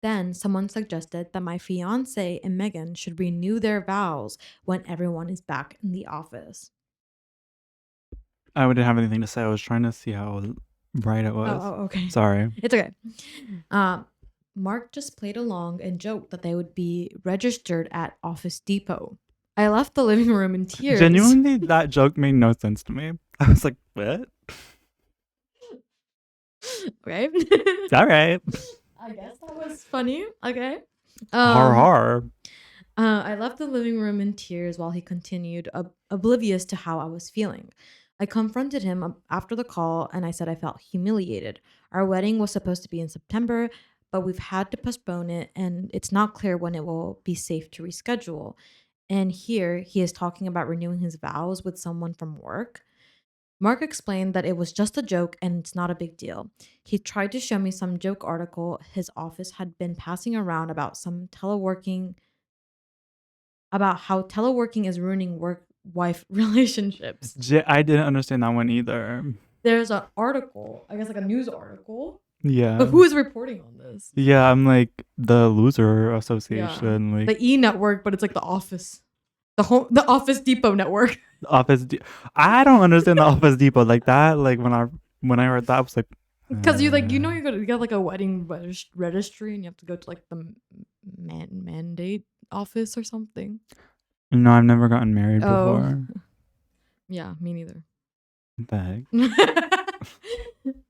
Then someone suggested that my fiance and Megan should renew their vows when everyone is back in the office. I wouldn't have anything to say. I was trying to see how right it was. Oh, okay. Sorry. It's okay. Mark just played along and joked that they would be registered at Office Depot. I left the living room in tears. Genuinely, that joke made no sense to me. I was like, what? Okay. All right. I guess that was funny. Okay. Har har. I left the living room in tears while he continued, oblivious to how I was feeling. I confronted him after the call and I said I felt humiliated. Our wedding was supposed to be in September, but we've had to postpone it and it's not clear when it will be safe to reschedule. And here he is talking about renewing his vows with someone from work. Mark explained that it was just a joke and it's not a big deal. He tried to show me some joke article his office had been passing around about how teleworking is ruining work-wife relationships. I didn't understand that one either. There's an article, I guess like a news article. Yeah. But who is reporting on this? Yeah, I'm like the loser association. Like The E network, but it's like the office. The Office Depot network. I don't understand the Office Depot like that. Like when I heard that, I was like, Because you got like a wedding registry and you have to go to like the mandate office or something. No, I've never gotten married before. Yeah, me neither. What the heck?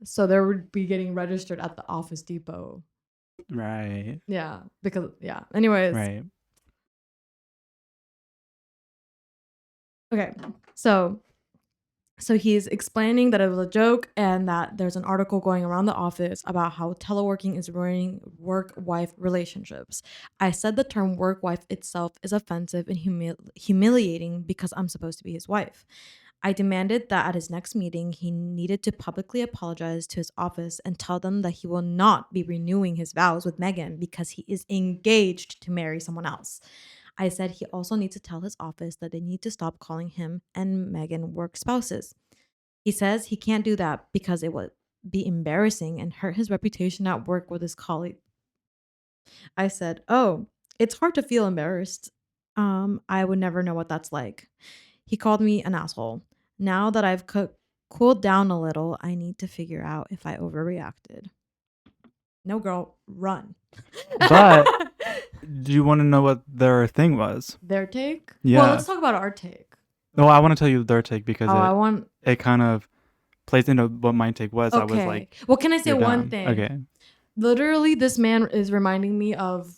So they would be getting registered at the Office Depot. Right. Yeah, because anyways. Right. Okay. So he's explaining that it was a joke and that there's an article going around the office about how teleworking is ruining work-wife relationships. I said the term work-wife itself is offensive and humiliating because I'm supposed to be his wife. I demanded that at his next meeting, he needed to publicly apologize to his office and tell them that he will not be renewing his vows with Megan because he is engaged to marry someone else. I said he also needs to tell his office that they need to stop calling him and Megan work spouses. He says he can't do that because it would be embarrassing and hurt his reputation at work with his colleague. I said, "Oh, it's hard to feel embarrassed. I would never know what that's like." He called me an asshole. Now that I've cooled down a little, I need to figure out if I overreacted. No, girl, run. But do you want to know what their thing was? Their take? Yeah. Well, let's talk about our take. No, I want to tell you their take because Oh, it kind of plays into what my take was. Okay. I was like, well, can I say "You're one dumb." thing? Okay. Literally, this man is reminding me of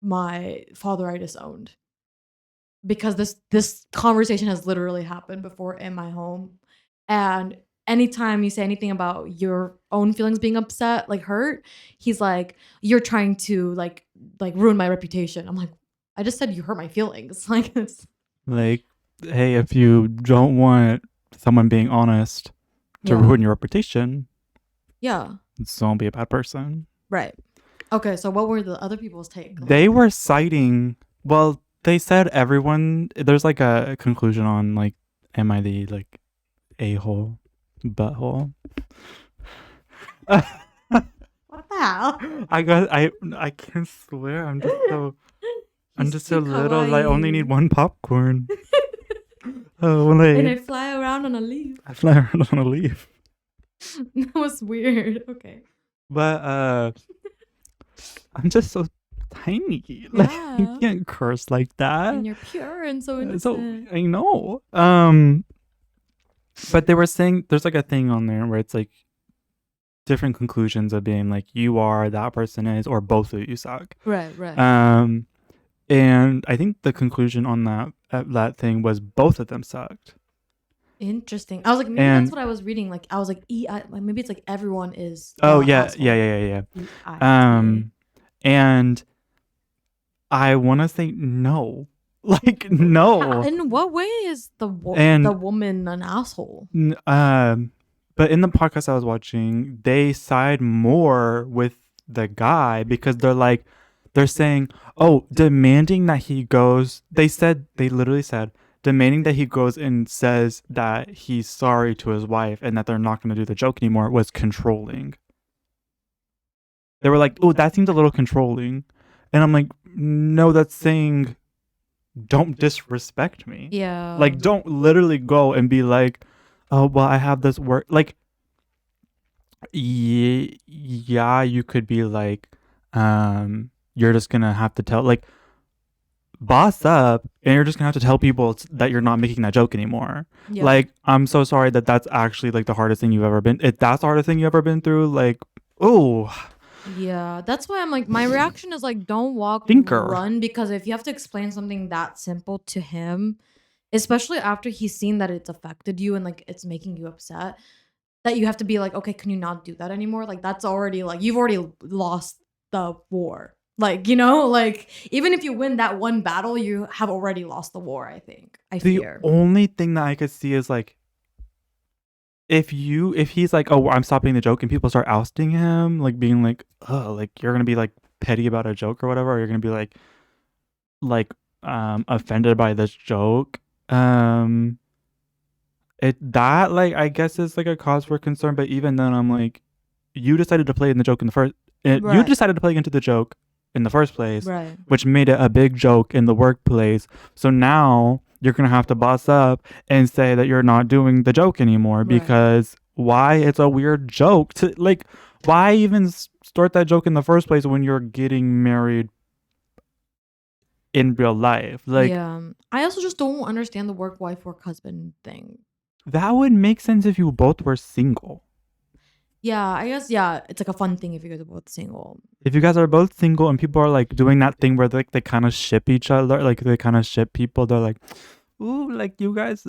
my father I disowned. Because this conversation has literally happened before in my home. And anytime you say anything about your own feelings being upset, like hurt, he's like, "You're trying to like ruin my reputation." I'm like, I just said you hurt my feelings. Like it's Like, hey, if you don't want someone being honest to ruin your reputation, yeah. so don't be a bad person. Right. Okay, so what were the other people's take? They were citing, well, they said everyone, there's like a conclusion on like, am I the like a-hole, butthole? What the hell? I can't swear. I'm just so little. I only need one popcorn. Oh, like, and I fly around on a leaf. I fly around on a leaf. That was weird. Okay. But I'm just so tiny. Like you can't curse like that. And you're pure and so innocent. So I know. But they were saying there's like a thing on there where it's like different conclusions of being like you are, that person is, or both of you suck. Right. And I think the conclusion on that thing was both of them sucked. Interesting. I was like, maybe that's what I was reading. Like, I was like, maybe it's like everyone is. Oh yeah. And I want to say no. Like no. In what way is the woman an asshole? But in the podcast I was watching, they side more with the guy because they're saying, oh, demanding that he goes. They literally said, demanding that he goes and says that he's sorry to his wife and that they're not going to do the joke anymore was controlling. They were like, oh, that seems a little controlling. And I'm like, no, that's saying don't disrespect me. Yeah. Like, don't literally go and be like, oh, well, I have this work. Like, yeah, you could be like, you're just going to have to tell, like, boss up and you're just going to have to tell people that you're not making that joke anymore. Yeah. Like, I'm so sorry that's actually, like, the hardest thing you've ever been. If that's the hardest thing you've ever been through, like, oh. Yeah, that's why I'm like, my reaction is like, don't run, because if you have to explain something that simple to him, especially after he's seen that it's affected you and like it's making you upset, that you have to be like, okay, can you not do that anymore? Like that's already like, you've already lost the war. Like, you know, like even if you win that one battle, you have already lost the war, I think. I fear. The only thing that I could see is like, if he's like, oh, I'm stopping the joke and people start ousting him, like being like, oh, like you're going to be like petty about a joke or whatever, or you're going to be like offended by this joke. That like, I guess is like a cause for concern. But even then I'm like, you decided to play in the joke you decided to play into the joke in the first place, right, which made it a big joke in the workplace. So now you're going to have to boss up and say that you're not doing the joke anymore, because why? It's a weird joke to like, why even start that joke in the first place when you're getting married in real life? Like, yeah, I also just don't understand the work wife, work husband thing. That would make sense if you both were single. Yeah, I guess, yeah, it's like a fun thing if you guys are both single. If you guys are both single and people are like doing that thing where they kind of ship each other, like they kind of ship people, they're like, ooh, like you guys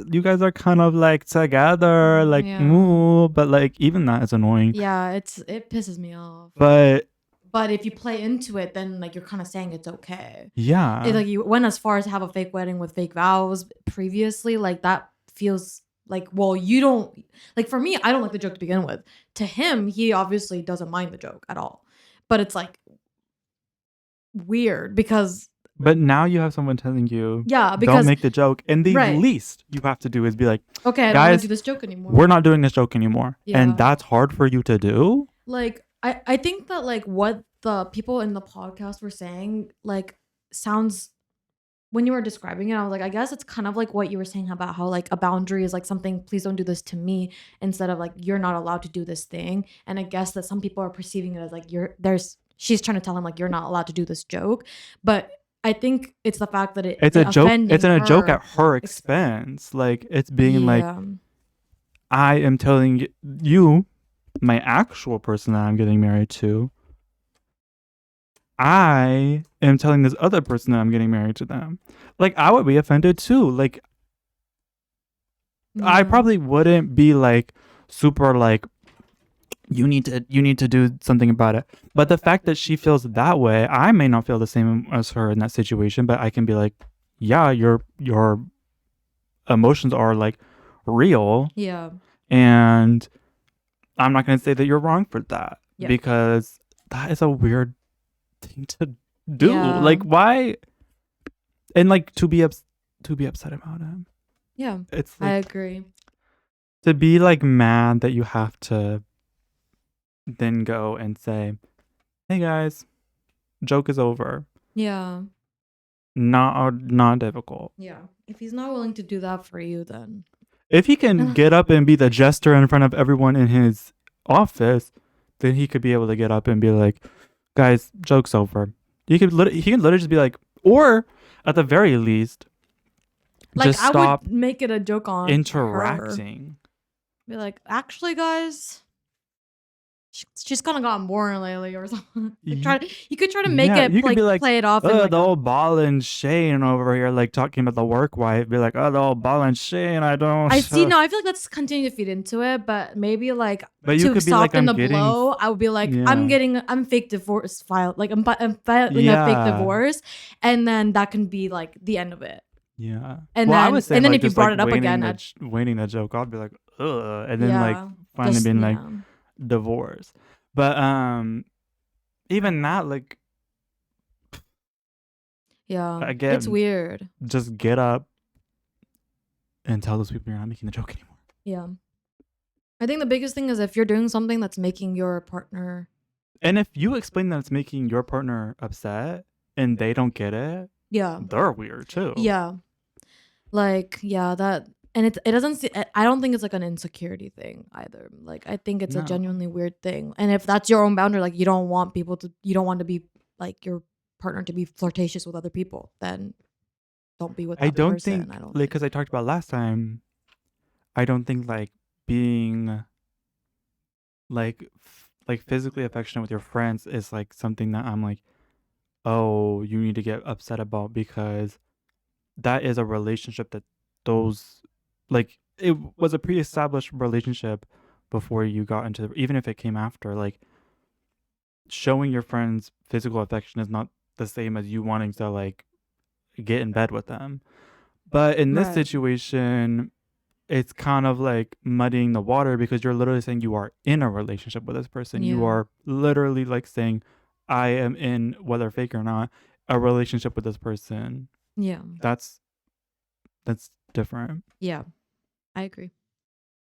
are kind of like together, like, Yeah. ooh, but like even that is annoying. Yeah, it pisses me off. But if you play into it, then like you're kind of saying it's okay. yeah. Like you went as far as have a fake wedding with fake vows previously, like that feels like, well, you don't, like for me, I don't like the joke to begin with. To him, he obviously doesn't mind the joke at all. But it's like weird because But now you have someone telling you, because don't make the joke. And the Right. least you have to do is be like, okay, I don't want guys, to do this joke anymore. we're not doing this joke anymore. Yeah. And that's hard for you to do. Like I think that like what the people in the podcast were saying like sounds, when you were describing it, I was like, I guess it's kind of like what you were saying about how like a boundary is like something, please don't do this to me, instead of like you're not allowed to do this thing. And I guess that some people are perceiving it as like she's trying to tell him like you're not allowed to do this joke. But I think it's the fact that it's a joke. It's a joke at her ex- expense. Like it's being like, Yeah. I am telling you, my actual person that I'm getting married to, I am telling this other person that I'm getting married to them. Like I would be offended too. Like I probably wouldn't be like super like, you need to do something about it. But the fact that she feels that way, I may not feel the same as her in that situation, but I can be like, yeah, your emotions are like real. Yeah. And I'm not going to say that you're wrong for that, Yeah. because that is a weird thing to do. Yeah. Like why? And like to be upset about it. Yeah. It's I like, agree. to be like mad that you have to then go and say, hey guys, joke is over. Yeah. Not difficult. Yeah. If he's not willing to do that for you, then If he can get up and be the jester in front of everyone in his office, then he could be able to get up and be like, guys, joke's over. He can literally just be like, or at the very least, like just I stop would make it a joke on interacting. her. Be like, actually, guys, she's kind of gotten boring lately, or something. Like, you could try to make it you could like, be like, play it off. Oh, And, like, the old ball and Shane over here, like talking about the work wife. Be like, oh, the old ball and Shane. I don't. I see. No, I feel like that's continuing to feed into it, but maybe like But you to could be like, soften the I'm blow, I would be like, Yeah. I'm fake divorce filed. Like I'm filing a fake Yeah. divorce, and then that can be like the end of it. Yeah. And Well, I then would say, and then like, if you just, brought like, it up waning again, waning the joke, I'd be like, ugh, and then like finally just- being like, yeah. divorce. But even that, like, Yeah, again, it's weird. just get up and tell those people you're not making the joke anymore. Yeah, I think the biggest thing is if you're doing something that's making your partner. And if you explain that it's making your partner upset and they don't get it, Yeah, they're weird too. yeah, like that, and it doesn't. I don't think it's like an insecurity thing either. Like I think it's a No. genuinely weird thing. And if that's your own boundary, like you don't want to be like your partner to be flirtatious with other people, then don't be with that I don't person. think, I don't like, because I talked about last time, I don't think like being like physically affectionate with your friends is like something that I'm like, oh, you need to get upset about, because that is a relationship that those, like, it was a pre-established relationship before you got into even if it came after, like, showing your friends physical affection is not the same as you wanting to like get in bed with them. But in this Right. situation, it's kind of like muddying the water, because you're literally saying you are in a relationship with this person. You Yeah. are literally like saying, I am in, whether fake or not, a relationship with this person. Yeah, That's different. yeah, I agree.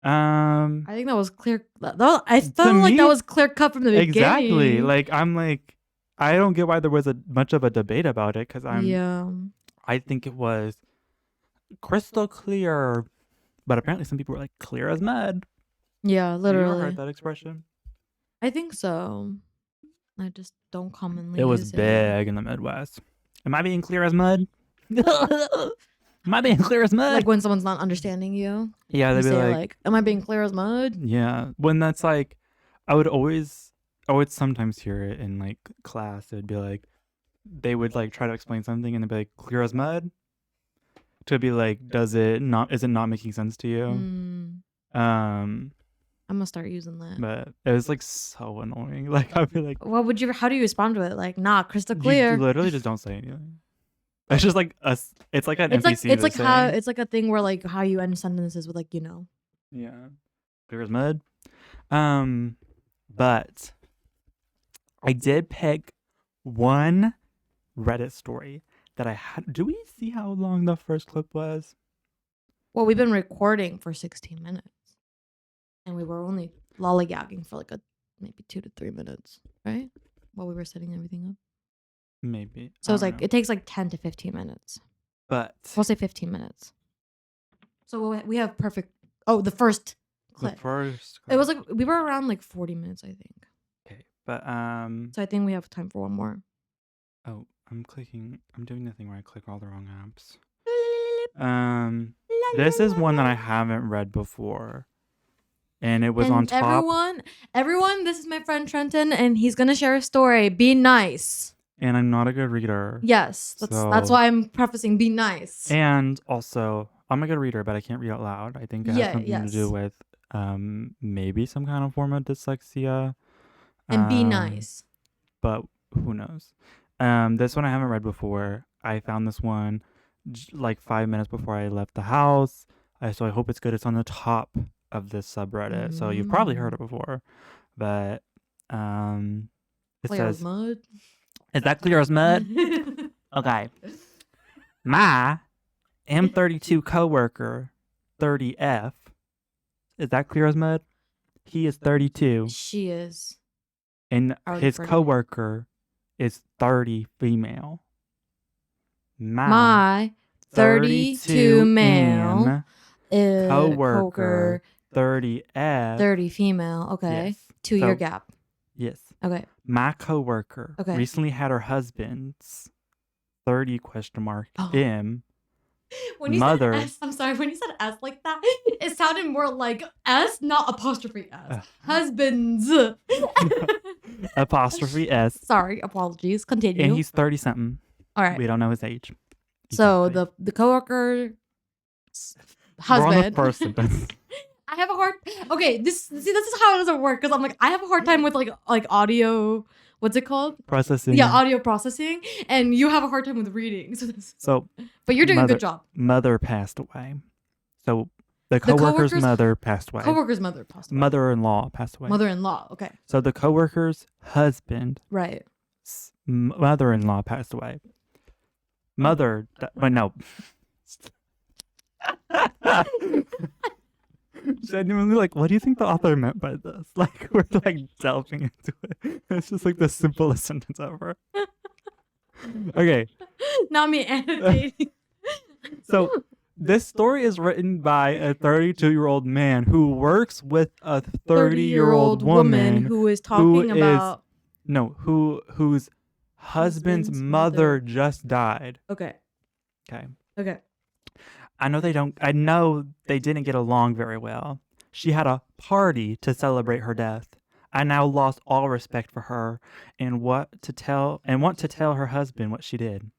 Um I think that was clear. I felt like me, that was clear cut from the beginning. exactly. Like I'm like, I don't get why there was much of a debate about it, because I think it was crystal clear. But apparently some people were like, clear as mud. Yeah, Have you ever literally. heard that expression? I think so. I just don't commonly. It was use big in the Midwest. Am I being clear as mud? Am I being clear as mud? Like when someone's not understanding you. Yeah, You they'd be say like, like, "Am I being clear as mud?" yeah. When that's like, I would sometimes hear it in like class. It would be like they would like try to explain something and they'd be like clear as mud. To be like, is it not making sense to you? I'm gonna start using that. But it was like so annoying. Like I'd be like, how do you respond to it? Like, nah, crystal clear. You literally just don't say anything. It's just like it's like an It's like NPC. it's like a thing where like how you end sentences with like, you know. Yeah. Clear as mud. But I did pick one Reddit story that I had. Do we see how long the first clip was? Well, we've been recording for 16 minutes. And we were only lollygagging for like maybe 2 to 3 minutes, right? While we were setting everything up. Maybe. So it's like it takes like 10 to 15 minutes. But we'll say 15 minutes. So we have perfect. Oh, the first clip. It was like we were around like 40 minutes, I think. Okay, but So I think we have time for one more. Oh, I'm doing the thing where I click all the wrong apps. This is one that I haven't read before. And it was on top. Everyone, this is my friend Trenton, and he's gonna share a story. Be nice. And I'm not a good reader. Yes, that's why I'm prefacing be nice. And also, I'm a good reader, but I can't read out loud. I think it has something to do with maybe some kind of form of dyslexia. And be nice. But who knows? This one I haven't read before. I found this one like 5 minutes before I left the house. So I hope it's good. It's on the top of this subreddit, so you've probably heard it before. But it clear says as mud. Is that clear as mud? Okay. My M32 coworker, 30F. Is that clear as mud? He is 32. She is. And his coworker is 30 female. My 32 male coworker 30F 30 female. Okay. Yes. 2-year gap. Yes. Okay. My coworker recently had her husband's 30 M when you mother. Said S, I'm sorry, when you said S like that, it sounded more like S, not apostrophe S. Husbands. Apostrophe S. Sorry, apologies. Continue. And he's 30 something. All right. We don't know his age. So the coworker husband. We're on the first sentence. I have a hard. Okay, this is how it doesn't work because I'm like I have a hard time with like audio. What's it called? Processing. Yeah, audio processing, and you have a hard time with reading. So, but you're doing a good job. Mother passed away. So the coworker's mother passed away. Coworker's mother passed away. Mother-in-law passed away. Mother-in-law. Okay. So the coworker's husband. Right. Mother-in-law passed away. Mother. But no. Genuinely, like, what do you think the author meant by this? Like, we're like delving into it. It's just like the simplest sentence ever. Okay. Not me annotating. So this story is written by a 32-year-old man who works with a 30-year-old woman who is talking about whose husband's mother just died. Okay. I know they didn't get along very well. She had a party to celebrate her death. I now lost all respect for her and want to tell her husband what she did.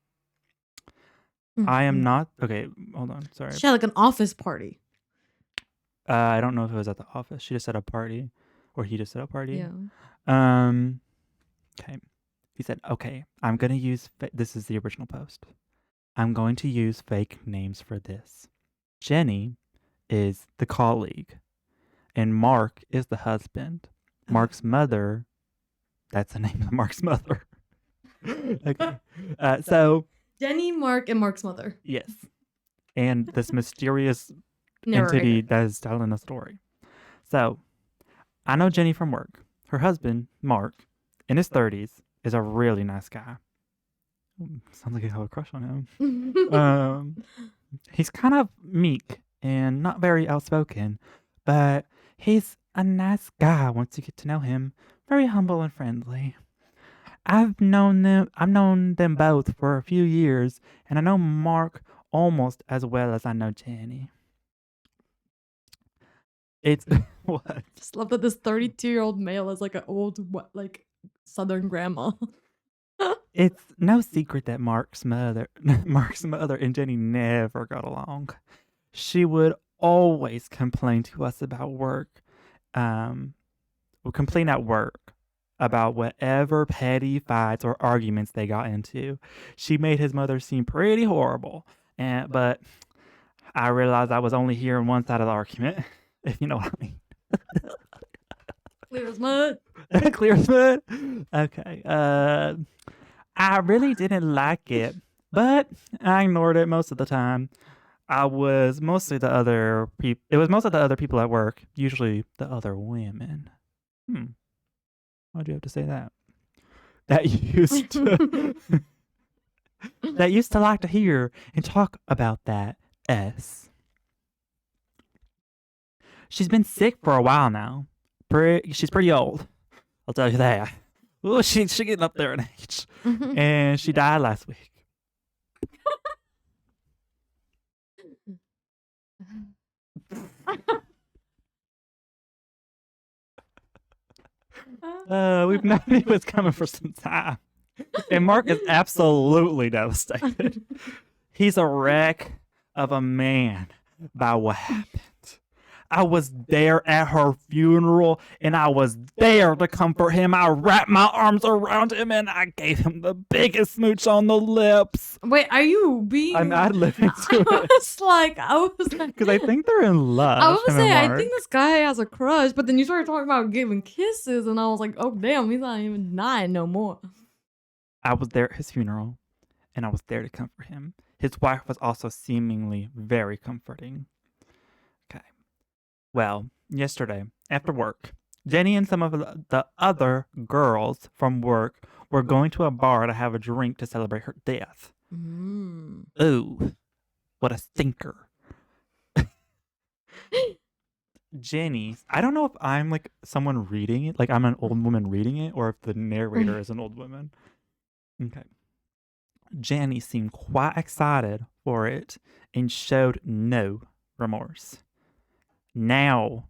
Mm-hmm. I am not okay. Hold on, sorry. She had like an office party. I don't know if it was at the office. She just said a party, or he just said a party. Yeah. Okay. He said, "Okay, I'm gonna use." This is the original post. I'm going to use fake names for this. Jenny is the colleague, and Mark is the husband. Mark's mother, that's the name of Mark's mother. Okay. So Jenny, Mark, and Mark's mother. Yes. And this mysterious entity that is telling the story. So I know Jenny from work. Her husband, Mark, in his 30s, is a really nice guy. Sounds like I have a crush on him. He's kind of meek and not very outspoken, but he's a nice guy once you get to know him. Very humble and friendly. I've known them both for a few years, and I know Mark almost as well as I know Jenny. It's what? Just love that this 32-year-old male is like an old, like Southern grandma. It's no secret that Mark's mother and Jenny never got along. She would always complain to us about work. Would complain at work about whatever petty fights or arguments they got into. She made his mother seem pretty horrible. But I realized I was only hearing one side of the argument, if you know what I mean. Clear as mud. Clear as mud? Okay. I really didn't like it, but I ignored it most of the time. It was mostly the other people at work, usually the other women. Why'd you have to say that? That used to like to hear and talk about that S. She's been sick for a while now. She's pretty old. I'll tell you that. Oh, she's getting up there in age. And she died last week. We've known it was coming for some time. And Mark is absolutely devastated. He's a wreck of a man by what happened. I was there at her funeral, and I was there to comfort him. I wrapped my arms around him, and I gave him the biggest smooch on the lips. Wait, are you being... I'm ad-libbing to it. I was like... Because I think they're in love. I was saying, I think this guy has a crush, but then you started talking about giving kisses, and I was like, oh, damn, he's not even 9 no more. I was there at his funeral, and I was there to comfort him. His wife was also seemingly very comforting. Okay. Well, yesterday, after work, Jenny and some of the other girls from work were going to a bar to have a drink to celebrate her death. Ooh, what a stinker. Jenny, I don't know if I'm like someone reading it, like I'm an old woman reading it, or if the narrator is an old woman. Okay. Jenny seemed quite excited for it and showed no remorse. Now,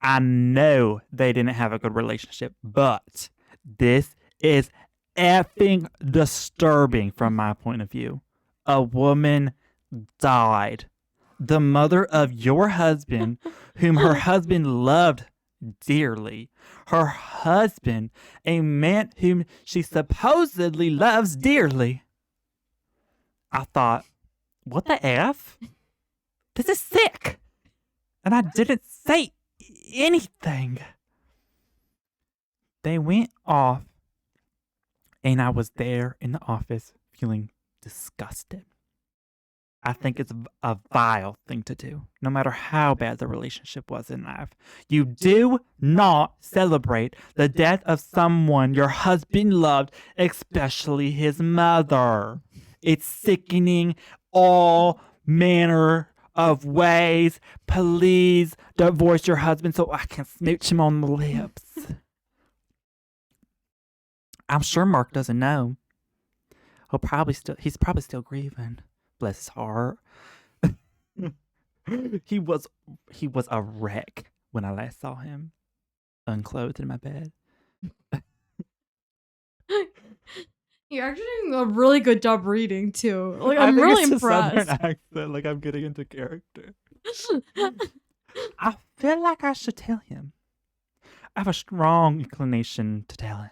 I know they didn't have a good relationship, but this is effing disturbing from my point of view. A woman died. The mother of your husband, whom her husband loved dearly. Her husband, a man whom she supposedly loves dearly. I thought, what the F? This is sick. And I didn't say anything. They went off, and I was there in the office feeling disgusted. I think it's a vile thing to do, no matter how bad the relationship was in life. You do not celebrate the death of someone your husband loved, especially his mother. It's sickening all manner of ways. Please divorce your husband so I can smooch him on the lips. I'm sure Mark doesn't know. He's probably still grieving. Bless his heart. He was a wreck when I last saw him, unclothed in my bed. You're actually doing a really good job reading too. Like I'm really impressed. Southern accent, like I'm getting into character. I feel like I should tell him. I have a strong inclination to tell him.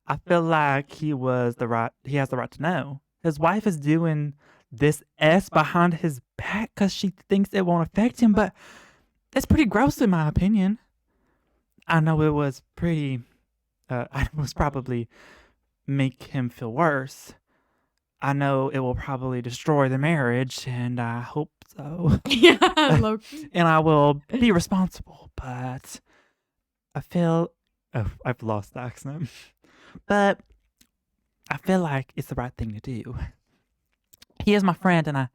I feel like he has the right to know. His wife is doing this S behind his back because she thinks it won't affect him, but it's pretty gross in my opinion. I know it was pretty, it was probably make him feel worse. I know it will probably destroy the marriage, and I hope so. Yeah, Loki. And I will be responsible, but I feel, I've lost the accent, but I feel like it's the right thing to do. He is my friend, and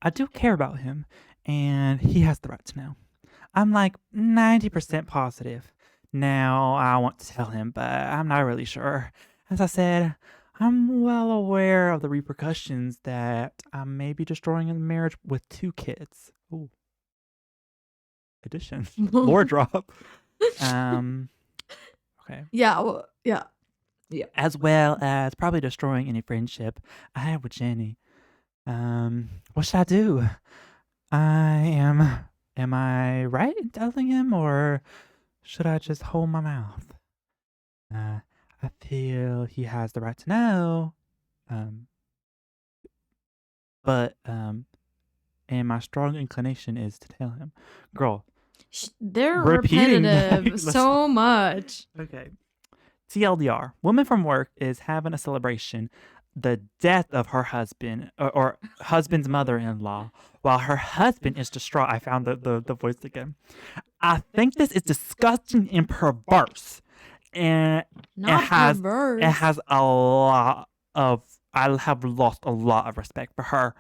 I do care about him, and he has the right to know. I'm like 90% positive. Now I want to tell him, but I'm not really sure. As I said, I'm well aware of the repercussions that I may be destroying a marriage with 2 kids. Ooh. edition. Lore drop. Okay. Yeah. Well, yeah. Yeah. As well as probably destroying any friendship I had with Jenny. What should I do? Am I right in telling him, or should I just hold my mouth? I feel he has the right to know. But and my strong inclination is to tell him. Girl, They're repeating that. repetitive so much. Okay. TLDR. Woman from work is having a celebration. The death of her husband or husband's mother-in-law while her husband is distraught. I found the voice again. I think this is disgusting and perverse. And Not perverse. It has a lot of, I have lost a lot of respect for her.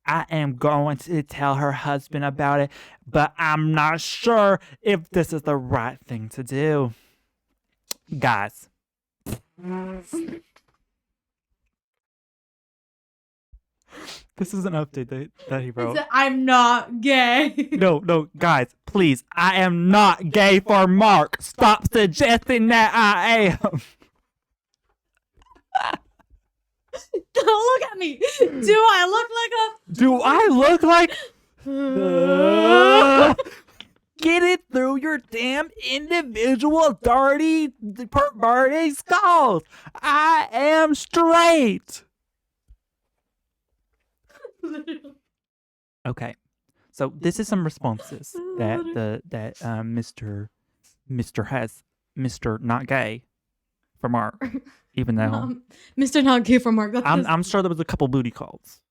I am going to tell her husband about it, but I'm not sure if this is the right thing to do. Guys. This is an update that he wrote. I'm not gay. No, guys, please. I am not gay for Mark. Stop suggesting that I am. Don't look at me. Do I look like get it through your damn individual dirty perverted skulls. I am straight. Okay. So this is some responses that Mr. Not Gay for Mark. Even though Mr. Not Gay for Mark. I'm sure there was a couple booty calls.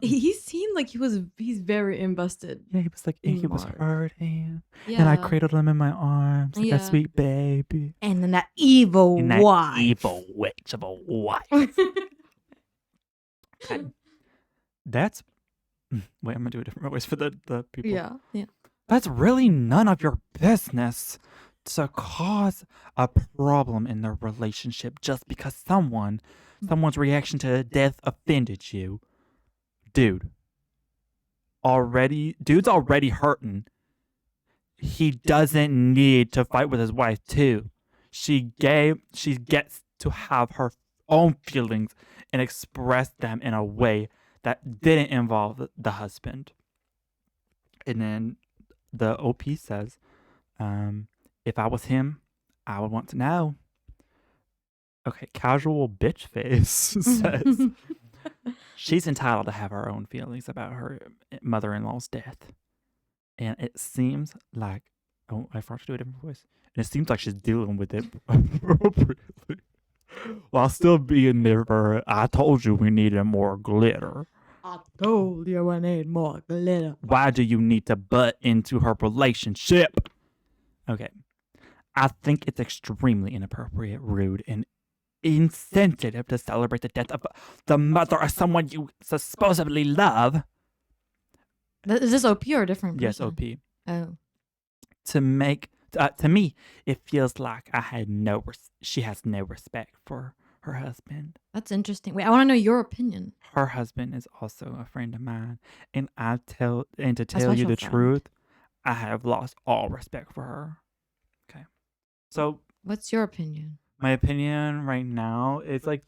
He seemed like he's very invested. Yeah, he was like, he was Mark. hurting. Yeah. And I cradled him in my arms like a sweet baby. And then that evil wife. Evil witch of a wife. Okay. That's wait, I'm gonna do a different voice for the people. Yeah. That's really none of your business to cause a problem in their relationship just because someone's reaction to death offended you. Dude's already hurting. He doesn't need to fight with his wife too. She gets to have her own feelings and express them in a way that didn't involve the husband. And then the OP says, if I was him, I would want to know. Okay, casual bitch face says, she's entitled to have her own feelings about her mother-in-law's death. And it seems like, oh, I forgot to do a different voice. And it seems like she's dealing with it appropriately. While still being there for her. I told you we needed more glitter. I told you I need more glitter. Why do you need to butt into her relationship? Okay. I think it's extremely inappropriate, rude, and insensitive to celebrate the death of the mother of someone you supposedly love. Is this OP or a different person? Yes, OP. Oh. To me, it feels like she has no respect for her husband. That's interesting. Wait, I want to know your opinion. Her husband is also a friend of mine, and to tell you the friend. truth, I have lost all respect for her. Okay. So, what's your opinion? My opinion right now is like,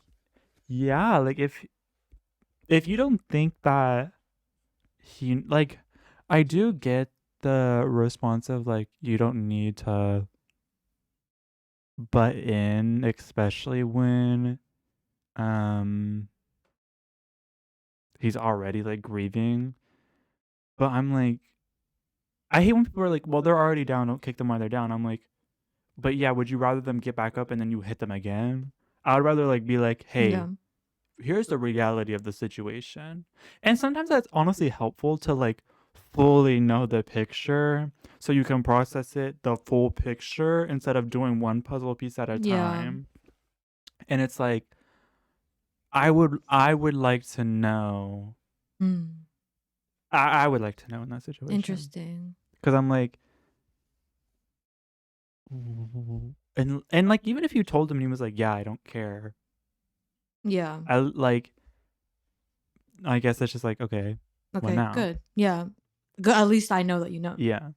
yeah, like if you don't think that he, like, I do get the response of like, you don't need to butt in, especially when he's already like grieving. But I'm like, I hate when people are like, well, they're already down, don't kick them while they're down. I'm like, but yeah, would you rather them get back up and then you hit them again? I would rather like be like, hey, here's the reality of the situation. And sometimes that's honestly helpful to like fully know the picture so you can process it, the full picture, instead of doing one puzzle piece at a time. And it's like, I would like to know. I would like to know in that situation. Interesting. Because I'm like, and like, even if you told him and he was like, yeah, I don't care. Yeah. I guess it's just like, okay. Okay, well, now. good. Yeah. Good. At least I know that you know. Yeah.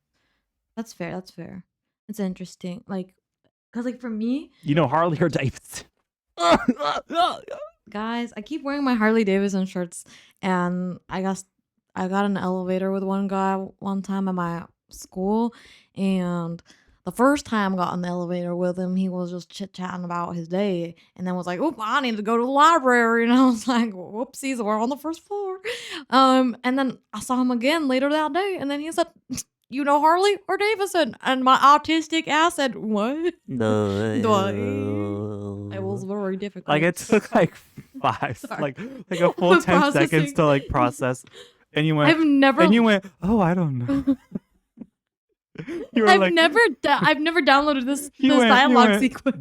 That's fair. That's fair. It's interesting. Like, cause like for me, Harley or Davidson. guys, I keep wearing my Harley Davidson shirts, and I got an elevator with one guy one time at my school, and the first time I got in the elevator with him, he was just chit chatting about his day, and then was like, "Oop, I need to go to the library," and I was like, "Whoopsies, we're on the first floor." And then I saw him again later that day, and then he said, Harley or Davidson? And my autistic ass said, what? No. It was very difficult. Like it took like like a full 10 seconds to like process. And you went, oh, I don't know. I've never downloaded this dialogue sequence.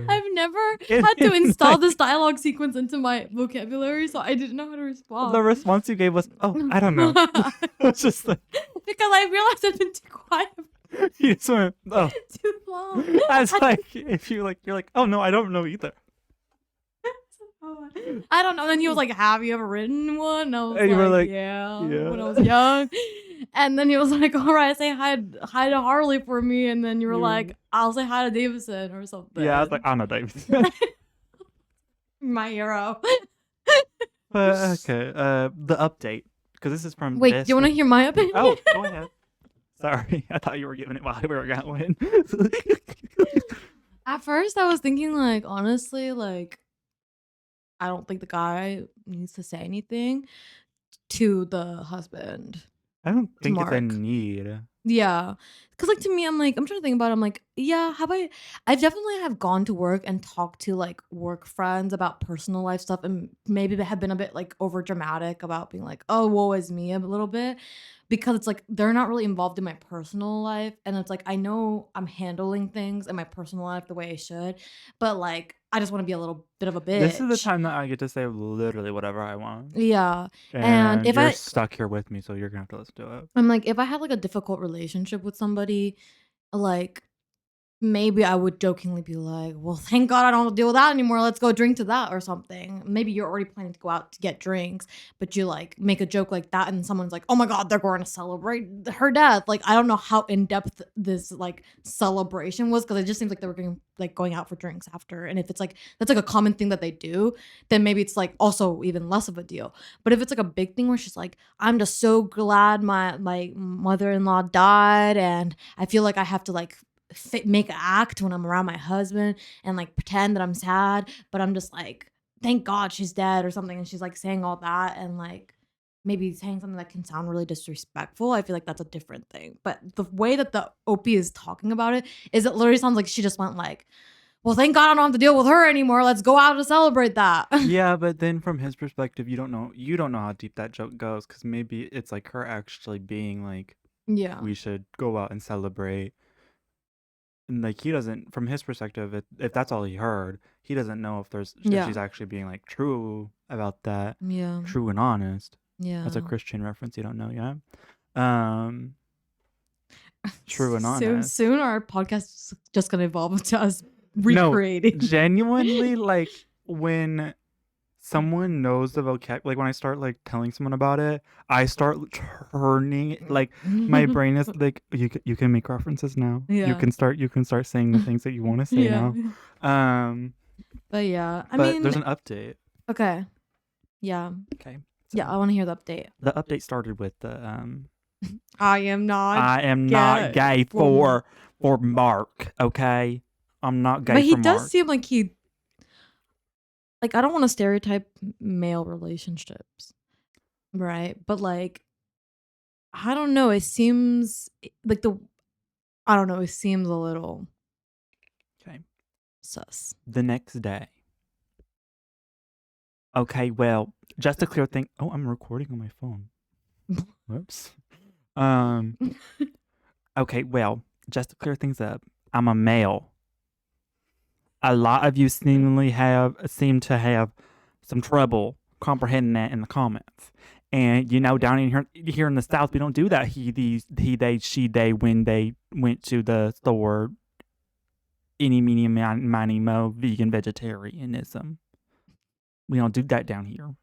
I've never had to install this dialogue sequence into my vocabulary, so I didn't know how to respond. The response you gave was, oh, I don't know. It's just like, because I realized I've been too quiet. You just went, oh, too long. That's like if you're like, oh no, I don't know either. I don't know. Then he was like, "Have you ever written one?" And I was like, yeah, when I was young. And then he was like, "All right, say hi to Harley for me." And then you were like, "I'll say hi to Davidson or something." Yeah, I was like, "I know Davidson." My hero. But okay, the update, because this is from. Wait, do you want to hear my opinion? Oh, go ahead. Sorry, I thought you were giving it while we were going. At first, I was thinking like, honestly, like, I don't think the guy needs to say anything to the husband. I don't think it's a need. Yeah. Because like to me, I'm trying to think about it. I'm like, yeah, I definitely have gone to work and talked to like work friends about personal life stuff, and maybe have been a bit like over dramatic about being like, oh, woe is me a little bit, because it's like they're not really involved in my personal life, and it's like I know I'm handling things in my personal life the way I should, but like I just want to be a little bit of a bitch. This is the time that I get to say literally whatever I want. Yeah. And if you're stuck here with me, so you're gonna have to listen to it. I'm like, if I had like a difficult relationship with somebody, like maybe I would jokingly be like, well, thank God I don't have to deal with that anymore. Let's go drink to that or something. Maybe you're already planning to go out to get drinks, but you like make a joke like that, and someone's like, oh my God, they're going to celebrate her death. Like, I don't know how in depth this like celebration was, because it just seems like they were going out for drinks after. And if it's like that's like a common thing that they do, then maybe it's like also even less of a deal. But if it's like a big thing where she's like, I'm just so glad my mother-in-law died, and I feel like I have to like make an act when I'm around my husband and like pretend that I'm sad, but I'm just like, thank God she's dead or something, and she's like saying all that and like maybe saying something that can sound really disrespectful, I feel like that's a different thing. But the way that the OP is talking about it is it literally sounds like she just went like, well, thank God I don't have to deal with her anymore. Let's go out to celebrate that. Yeah, but then from his perspective, you don't know how deep that joke goes, because maybe it's like her actually being like, yeah, we should go out and celebrate. And like he doesn't, from his perspective, if that's all he heard, he doesn't know if she's actually being like true about that. Yeah. True and honest. Yeah. That's a Christian reference you don't know yet. True and honest. Soon our podcast is just gonna evolve to us recreating. No, genuinely, like when someone knows the vocab, like when I start like telling someone about it, I start turning, like my brain is like, you can make references now. Yeah. You can start saying the things that you want to say now. But yeah, I mean, there's an update. Okay. Yeah. Okay. So yeah, I want to hear the update. The update started with the I am not gay for Mark. Okay, I'm not gay. But he for does Mark. seem like he. Like, I don't want to stereotype male relationships, right? But like, I don't know. It seems like it seems a little sus. The next day. Okay, well, just to clear things. Oh, I'm recording on my phone. Whoops. Okay, well, just to clear things up, I'm a male. A lot of you seem to have some trouble comprehending that in the comments. And down in here in the South, we don't do that. He, they, she, they, when they went to the store. Any, meeny, miny, mo, vegan vegetarianism. We don't do that down here.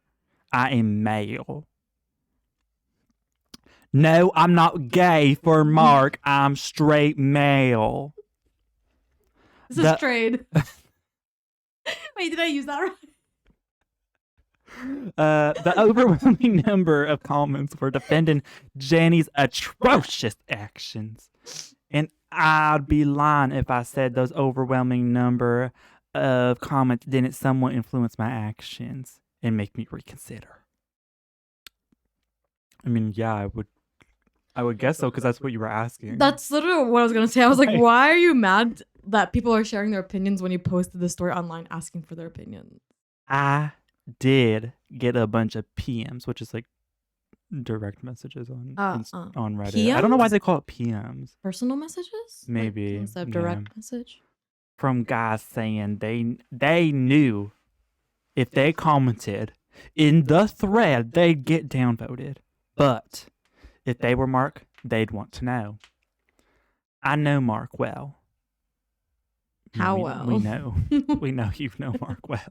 I am male. No, I'm not gay for Mark. I'm straight male. This is trade. Wait, did I use that right? The overwhelming number of comments were defending Jenny's atrocious actions. And I'd be lying if I said those overwhelming number of comments didn't somewhat influence my actions and make me reconsider. I mean, yeah, I would guess so, because that's what you were asking. That's literally what I was gonna say. I was like, why are you mad that people are sharing their opinions when you posted the story online asking for their opinion? I did get a bunch of PMs, which is like direct messages on Reddit. PMs? I don't know why they call it PMs. Personal messages? Maybe. Like, instead of direct message? From guys saying they knew if they commented in the thread, they'd get downvoted. But if they were Mark, they'd want to know. I know Mark well. How well? We know. We know you know Mark well.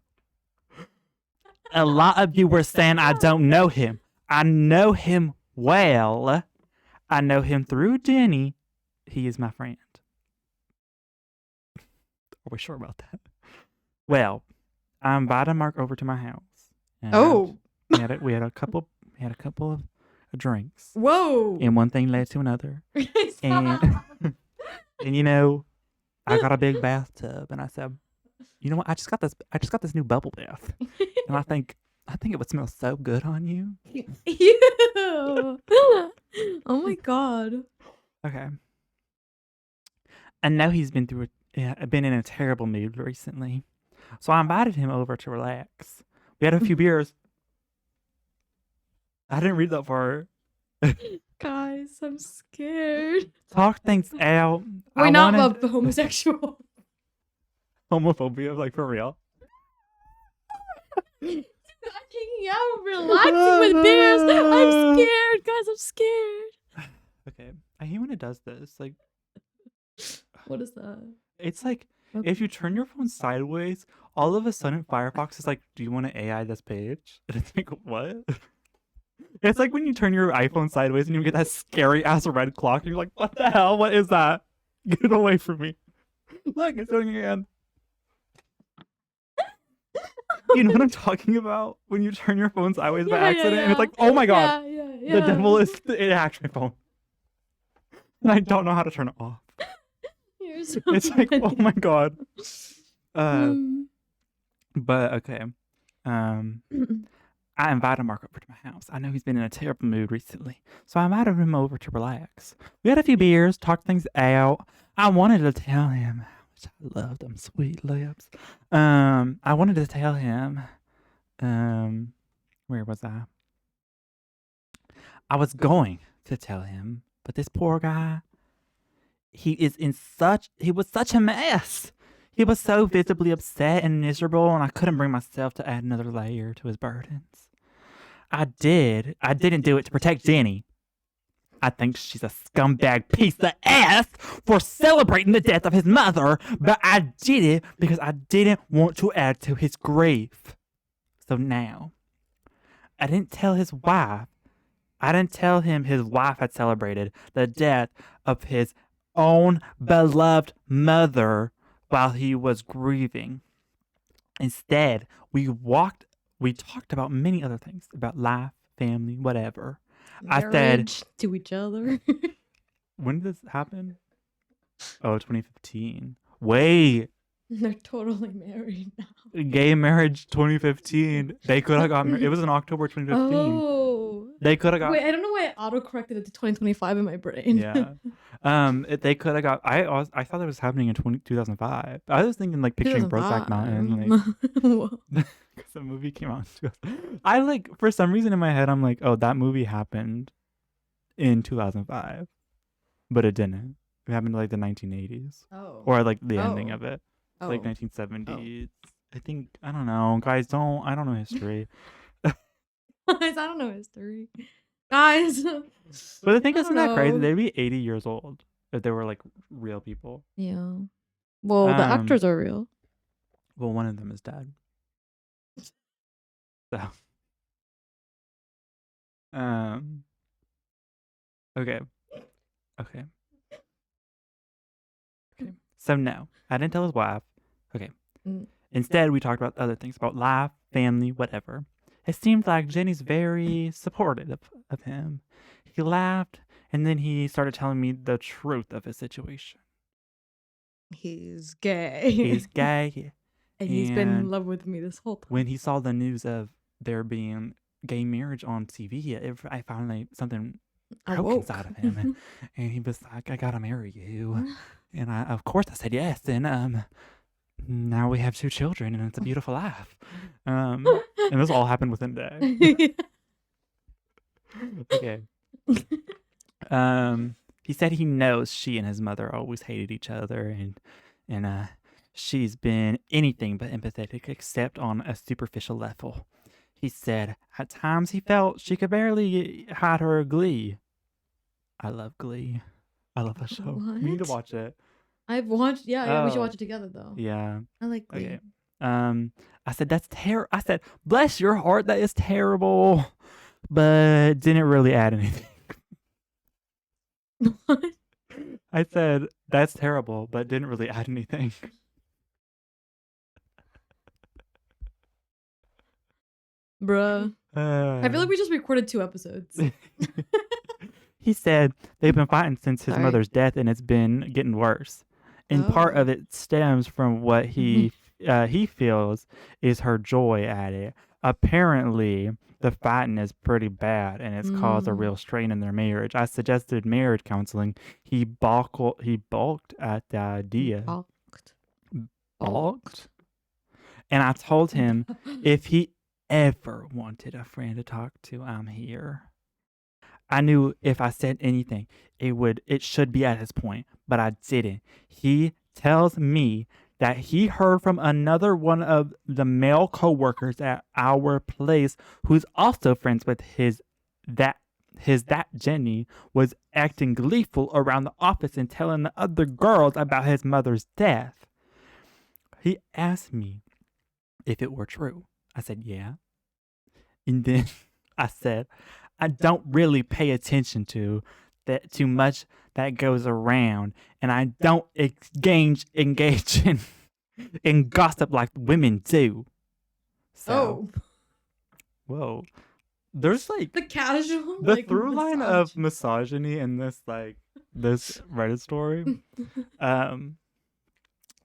A lot of you were saying I don't know him. I know him well. I know him through Jenny. He is my friend. Are we sure about that? Well, I invited Mark over to my house. Oh. We had a couple of drinks. Whoa. And one thing led to another. and you know, I got a big bathtub, and I said, you know what? I just got this new bubble bath, and I think it would smell so good on you. Ew. Oh my god. Okay. And now he's been in a terrible mood recently, so I invited him over to relax. We had a few beers. I didn't read that far. Guys, I'm scared. Talk things out. We're not homosexual. Homophobia, like, for real. I'm hanging out, relaxing with beers. I'm scared, guys. I'm scared. Okay, I hate when it does this. Like, what is that? It's like if you turn your phone sideways, all of a sudden Firefox is like, "Do you want to AI this page?" And it's like, what? It's like when you turn your iPhone sideways and you get that scary ass red clock, and you're like, "What the hell? What is that? Get it away from me!" Look, it's doing it again. You know what I'm talking about? When you turn your phone sideways by accident, and it's like, "Oh my god, the devil is it hacked my phone," and I don't know how to turn it off. You're so It's like, oh my god. But okay. I invited Mark over to my house. I know he's been in a terrible mood recently, so I invited him over to relax. We had a few beers, talked things out. I wanted to tell him how much I love them sweet lips. I wanted to tell him, where was I? I was going to tell him, but this poor guy, he was such a mess. He was so visibly upset and miserable, and I couldn't bring myself to add another layer to his burdens. I didn't do it to protect Jenny. I think she's a scumbag piece of ass for celebrating the death of his mother, but I did it because I didn't want to add to his grief. So now, I didn't tell his wife. I didn't tell him his wife had celebrated the death of his own beloved mother while he was grieving. Instead, we talked about many other things, about life, family, whatever. Marriage to each other. When did this happen? Oh, 2015. Wait. They're totally married now. Gay marriage 2015. They could have got married. It was in October 2015. Oh. They could have got. Wait, I don't know why I auto-corrected it to 2025 in my brain. Yeah. They could have got. I thought that was happening in 2005. I was thinking like picturing Brokeback Mountain, like because the movie came out. I like for some reason in my head I'm like, oh, that movie happened in 2005, but it didn't. It happened like the 1980s. Oh. Or like the ending of it, like 1970s. I think I don't know, guys. I don't know history. Guys, I don't know history. Guys. But I think isn't that crazy? They'd be 80 years old if they were like real people. Yeah. Well, the actors are real. Well, one of them is dead. So, Okay. Okay. Okay. So no, I didn't tell his wife. Okay. Mm. Instead, we talked about other things, about life, family, whatever. It seemed like Jenny's very supportive of him. He laughed, and then he started telling me the truth of his situation. He's gay. He's gay. And he's been in love with me this whole time. When he saw the news of there being gay marriage on TV, I finally, something broke inside of him. And he was like, I gotta marry you. And of course I said yes. And now we have 2 children, and it's a beautiful life. And this all happened within a day. Okay. He said he knows she and his mother always hated each other, and she's been anything but empathetic except on a superficial level. He said at times he felt she could barely hide her glee. I love Glee. I love that show. What? We need to watch it. I've watched, yeah, we should watch it together though. Yeah. I like Glee. Okay. I said, that's terrible. I said, bless your heart, that is terrible. But didn't really add anything. What? I said, that's terrible, but didn't really add anything. Bruh. I feel like we just recorded 2 episodes. He said they've been fighting since his mother's death, and it's been getting worse. And part of it stems from what he feels is her joy at it. Apparently, the fighting is pretty bad, and it's caused a real strain in their marriage. I suggested marriage counseling. He balked at the idea. Balked? And I told him if he ever wanted a friend to talk to, I'm here. I knew if I said anything, it should be at his point, but I didn't. He tells me that he heard from another one of the male coworkers at our place, who's also friends with that Jenny, was acting gleeful around the office and telling the other girls about his mother's death. He asked me if it were true. I said, yeah. And then I said, I don't really pay attention to that too much that goes around, and I don't engage in gossip like women do. So, whoa. There's like the casual, the through line of misogyny in this Reddit story.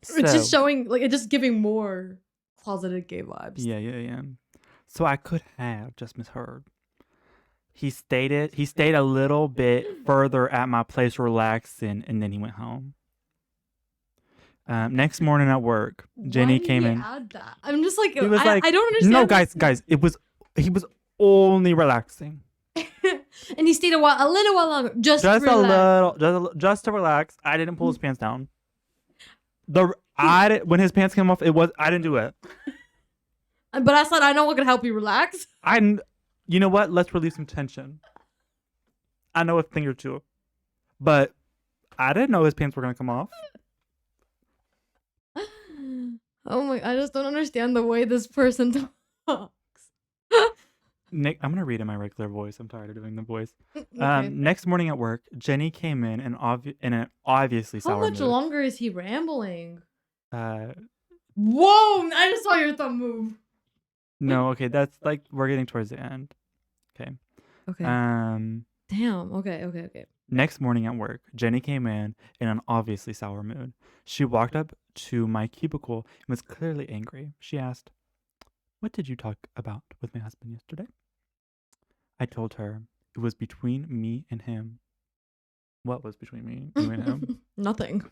It's just showing, like, it's just giving more closeted gay vibes. Yeah. So I could have just misheard. He stayed a little bit further at my place relaxing, and then he went home. Next morning at work, Jenny came in. Add that? I'm just like, He was I don't understand. No, guys, he was only relaxing. And he stayed a little while longer, just to to relax. I didn't pull his pants down. When his pants came off, I didn't do it. But I said I know what can help you relax. You know what? Let's release some tension. I know a thing or two, but I didn't know his pants were gonna come off. Oh my! I just don't understand the way this person talks. Nick, I'm gonna read in my regular voice. I'm tired of doing the voice. Okay. Next morning at work, Jenny came in and in an obviously sour mood. How much longer is he rambling? Whoa! I just saw your thumb move. No, okay, that's like we're getting towards the end. Okay. Damn. Okay. Next morning at work, Jenny came in an obviously sour mood. She walked up to my cubicle and was clearly angry. She asked, "What did you talk about with my husband yesterday?" I told her it was between me and him. What was between me, you and him? Nothing.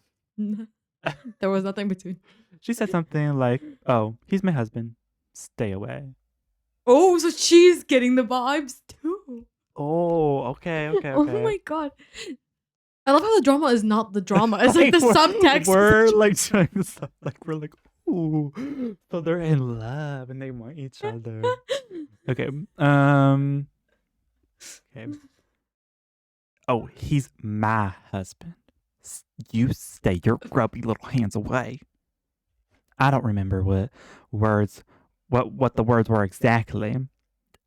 There was nothing between. She said something like, "Oh, he's my husband. Stay away." Oh, so she's getting the vibes too. Oh, okay. Oh my god. I love how the drama is not the drama. It's like the subtext. We're like trying to stuff. Like we're like, ooh. So they're in love and they want each other. Okay. Okay. Oh, he's my husband. You stay your grubby little hands away. I don't remember what the words were exactly.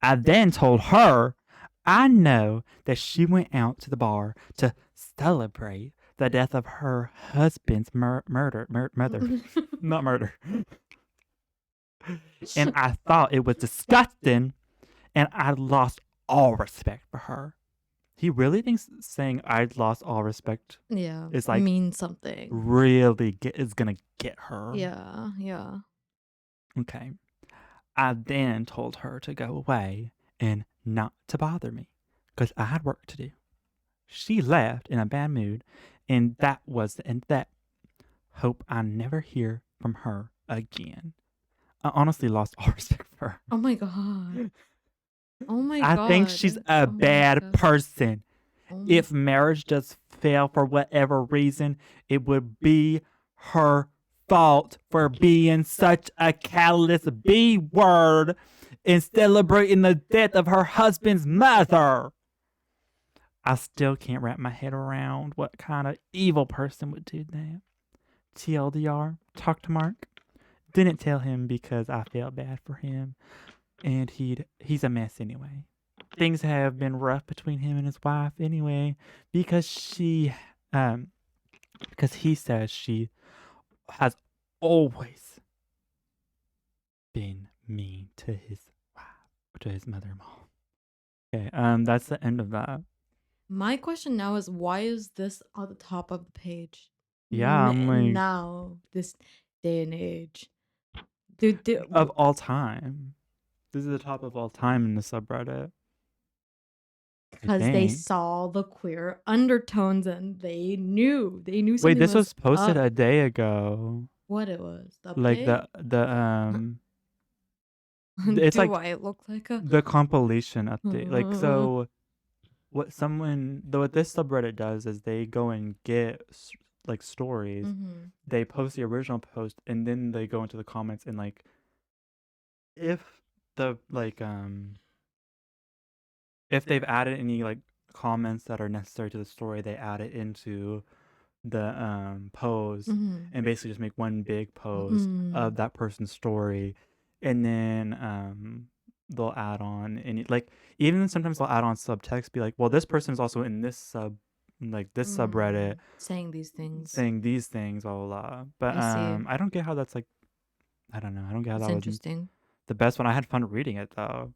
I then told her I know that she went out to the bar to celebrate the death of her husband's mother. Not murder. And I thought it was disgusting, and I lost all respect for her. He really thinks saying I lost all respect Yeah. is like means something. really is gonna get her. Yeah, yeah. Okay. I then told her to go away and not to bother me because I had work to do. She left in a bad mood, and that was the end of that. Hope I never hear from her again. I honestly lost all respect for her. Oh my god. Oh my I god. think she's a Oh my bad God. person. Oh my- If marriage does fail for whatever reason, it would be her fault for being such a callous B word and celebrating the death of her husband's mother. I still can't wrap my head around what kind of evil person would do that. TLDR, talk to Mark. Didn't tell him because I felt bad for him, and he's a mess anyway. Things have been rough between him and his wife anyway, because because he says she has always been mean to his wife, to his mother-in-law. Okay, that's the end of that. My question now is, why is this on the top of the page? Yeah, I'm like, now, this day and age. Dude, of all time. This is the top of all time in the subreddit. because they saw the queer undertones and they knew something. Wait, this was was posted up. a day ago. What it was? The Like update? it's Do like I look like a the compilation update. Like, so what this subreddit does is they go and get like stories. Mhm. They post the original post, and then they go into the comments and like, if the like if they've added any like comments that are necessary to the story, they add it into the post Mhm. and basically just make one big post of that person's story, and then they'll add on any, like, even sometimes they'll add on subtext, be like, well, this person is also in this subreddit saying these things. blah blah blah. But I see. I don't get how that's like, I don't know, I don't get how It's that was interesting. the best one. I had fun reading it though.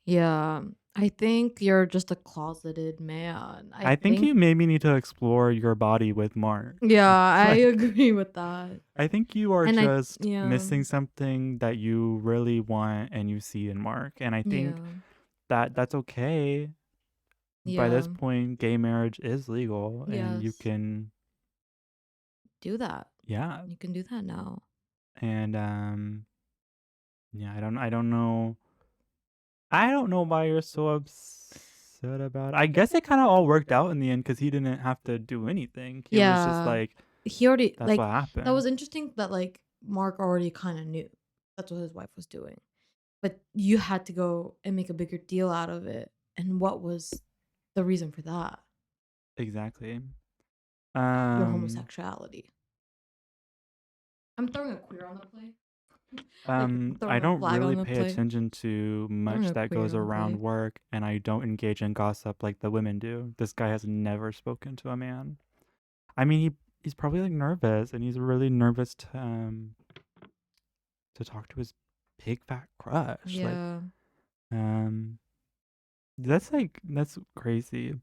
Yeah, I think you're just a closeted man. I think you maybe need to explore your body with Mark. Yeah, I Like, agree with that. I think you are And just yeah. missing something that you really want and you see in Mark. And I think that's okay. By this point, gay marriage is legal and you Yes. can do that. Yeah. You can do that now. And yeah, I don't know. I don't know why you're so upset about it. I guess it kind of all worked out in the end because he didn't have to do anything. He was just like, he already, that's what happened. That was interesting that like Mark already kind of knew that's what his wife was doing, but you had to go and make a bigger deal out of it. And what was the reason for that? Exactly. Your homosexuality. I'm throwing a queer on the play. I don't really pay attention to much that goes around work, and I don't engage in gossip like the women do. This guy has never spoken to a man. I mean, he's probably like nervous, and he's really nervous to talk to his big fat crush. Yeah. That's crazy.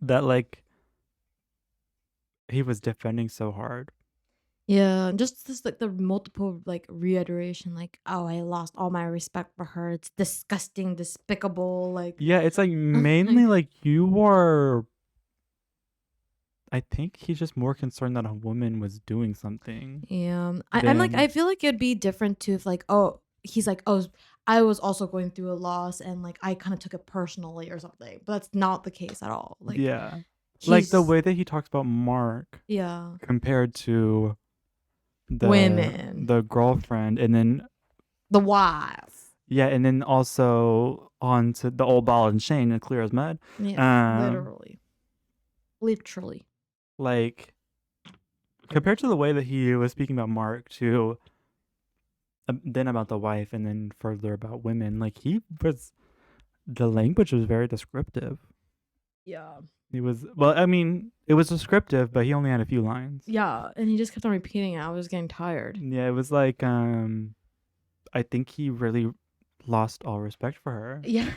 That like he was defending so hard. Yeah, just this like the multiple like reiteration, like, oh, I lost all my respect for her. It's disgusting, despicable. Like, yeah, it's like mainly like you were. I think he's just more concerned that a woman was doing something. Yeah, I'm like, I feel like it'd be different too if like, oh, he's like, oh, I was also going through a loss and like I kind of took it personally or something. But that's not the case at all. Like, yeah, like the way that he talks about Mark. Yeah. Compared to the women, the girlfriend, and then the wife. Yeah, and then also on to the old ball and chain and clear as mud. Yeah, literally. Like, compared to the way that he was speaking about Mark to then about the wife and then further about women, like he was the language was very descriptive. Yeah. It was it was descriptive, but he only had a few lines. Yeah, and he just kept on repeating it. I was getting tired. Yeah, it was like I think he really lost all respect for her. Yeah.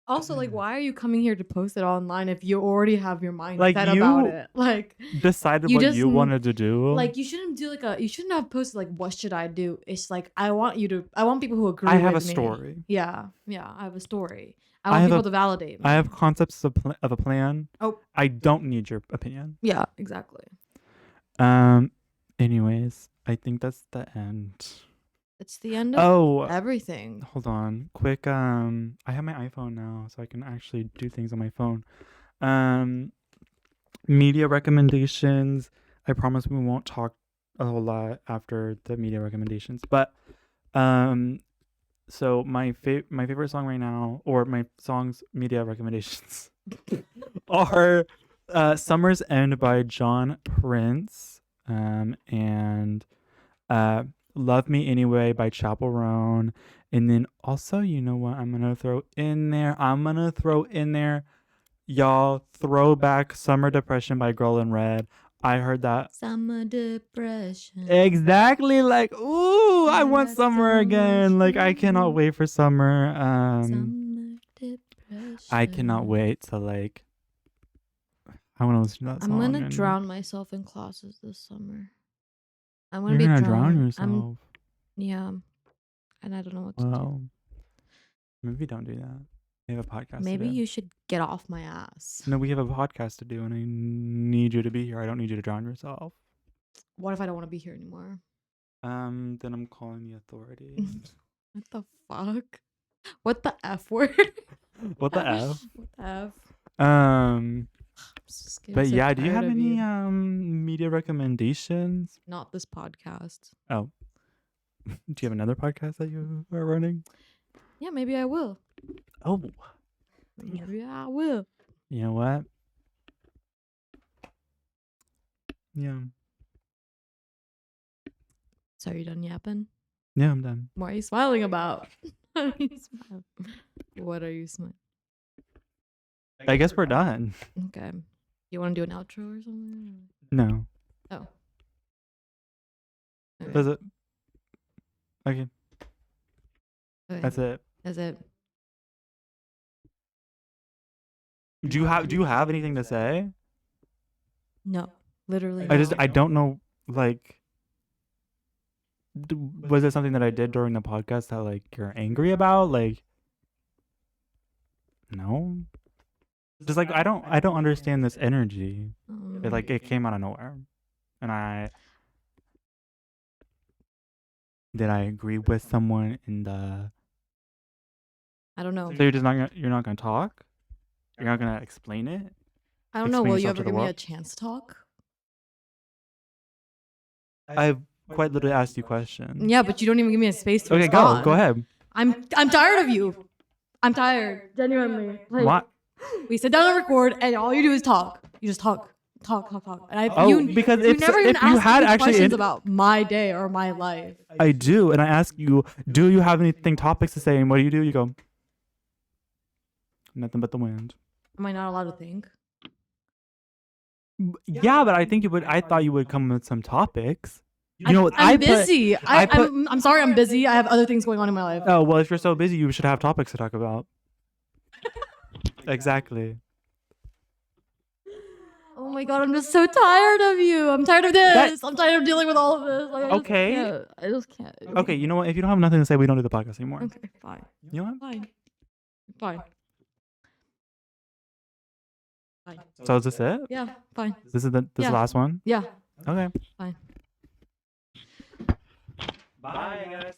Also, like, why are you coming here to post it online if you already have your mind Like, set you about it? Like, decided you what just you wanted to do. like, you shouldn't do you shouldn't have posted like, what should I do? It's like, I want people who agree I have with a me. story. Yeah, I have a story. I want people to validate me. I have concepts of a plan. Oh. I don't need your opinion. Yeah, exactly. Anyways, I think that's the end. It's the end of Oh, everything. hold on. Quick, I have my iPhone now, so I can actually do things on my phone. Media recommendations. I promise we won't talk a whole lot after the media recommendations. But so my favorite song right now, or my songs media recommendations are Summer's End by John Prince, and Love Me Anyway by Chapel Roan. And then also, you know what I'm gonna throw in there? Y'all, Throwback Summer Depression by Girl in Red. I heard that. Summer depression. Exactly, like, ooh, I want That's summer so again. much Like, I cannot fun. wait for summer. Summer depression. I cannot wait to, like, I want to listen to that song. I'm gonna and- drown myself in classes this summer. I'm gonna You're be gonna drowned. drown yourself. Yeah, and I don't know what to do. Well, maybe don't do that. We have a podcast. Maybe to do. you should get off my ass. No, we have a podcast to do, and I need you to be here. I don't need you to drown yourself. What if I don't want to be here anymore? Then I'm calling the authorities. What the fuck? What the F word? What the F? What the F? Um, Just getting but so yeah, do you tired have of any you. media recommendations? Not this podcast. Oh, do you have another podcast that you are running? Yeah, maybe I will. Oh, Maybe I will. you know what? Yeah, So are you done yapping? yeah, I'm done. What are you smiling about? What are you smiling? What are you smiling? I guess we're done. Okay. You want to do an outro or something? No, Oh. Okay. does it? Okay, Okay. that's it. That's it. Do you have anything to say? No. Literally. I don't know, like, was it something that I did during the podcast that, like, you're angry about? Like, no, just like I don't understand this energy. It came out of nowhere, and did I agree with someone in the? I don't know. So you're not gonna talk? You're not gonna explain it? I don't know. explain Will you yourself ever to the give me a world? chance to talk? I've quite literally asked you questions. Yeah, but you don't even give me a space to Okay, respond. go ahead. I'm tired of you. I'm tired. Genuinely. Like, What? we sit down and record, and all you do is talk. You just talk. And Because you if never even you ask had me actually questions about my day or my life. I do, and I ask you, do you have anything topics to say? And what do? You go, nothing but the wind. Am I not allowed to think? Yeah, but I think you would. I thought you would come with some topics. You know, I'm busy. I'm sorry, I'm busy. I have other things going on in my life. Oh well, if you're so busy, you should have topics to talk about. Exactly. Oh my god, I'm just so tired of you. I'm tired of this. I'm tired of dealing with all of this. Like, Okay. I just can't. Okay, you know what? If you don't have nothing to say, we don't do the podcast anymore. Okay, fine. You know what? Fine. So is this it? Yeah, fine. This is the Yeah. last one. Yeah, Okay. fine. Bye, guys.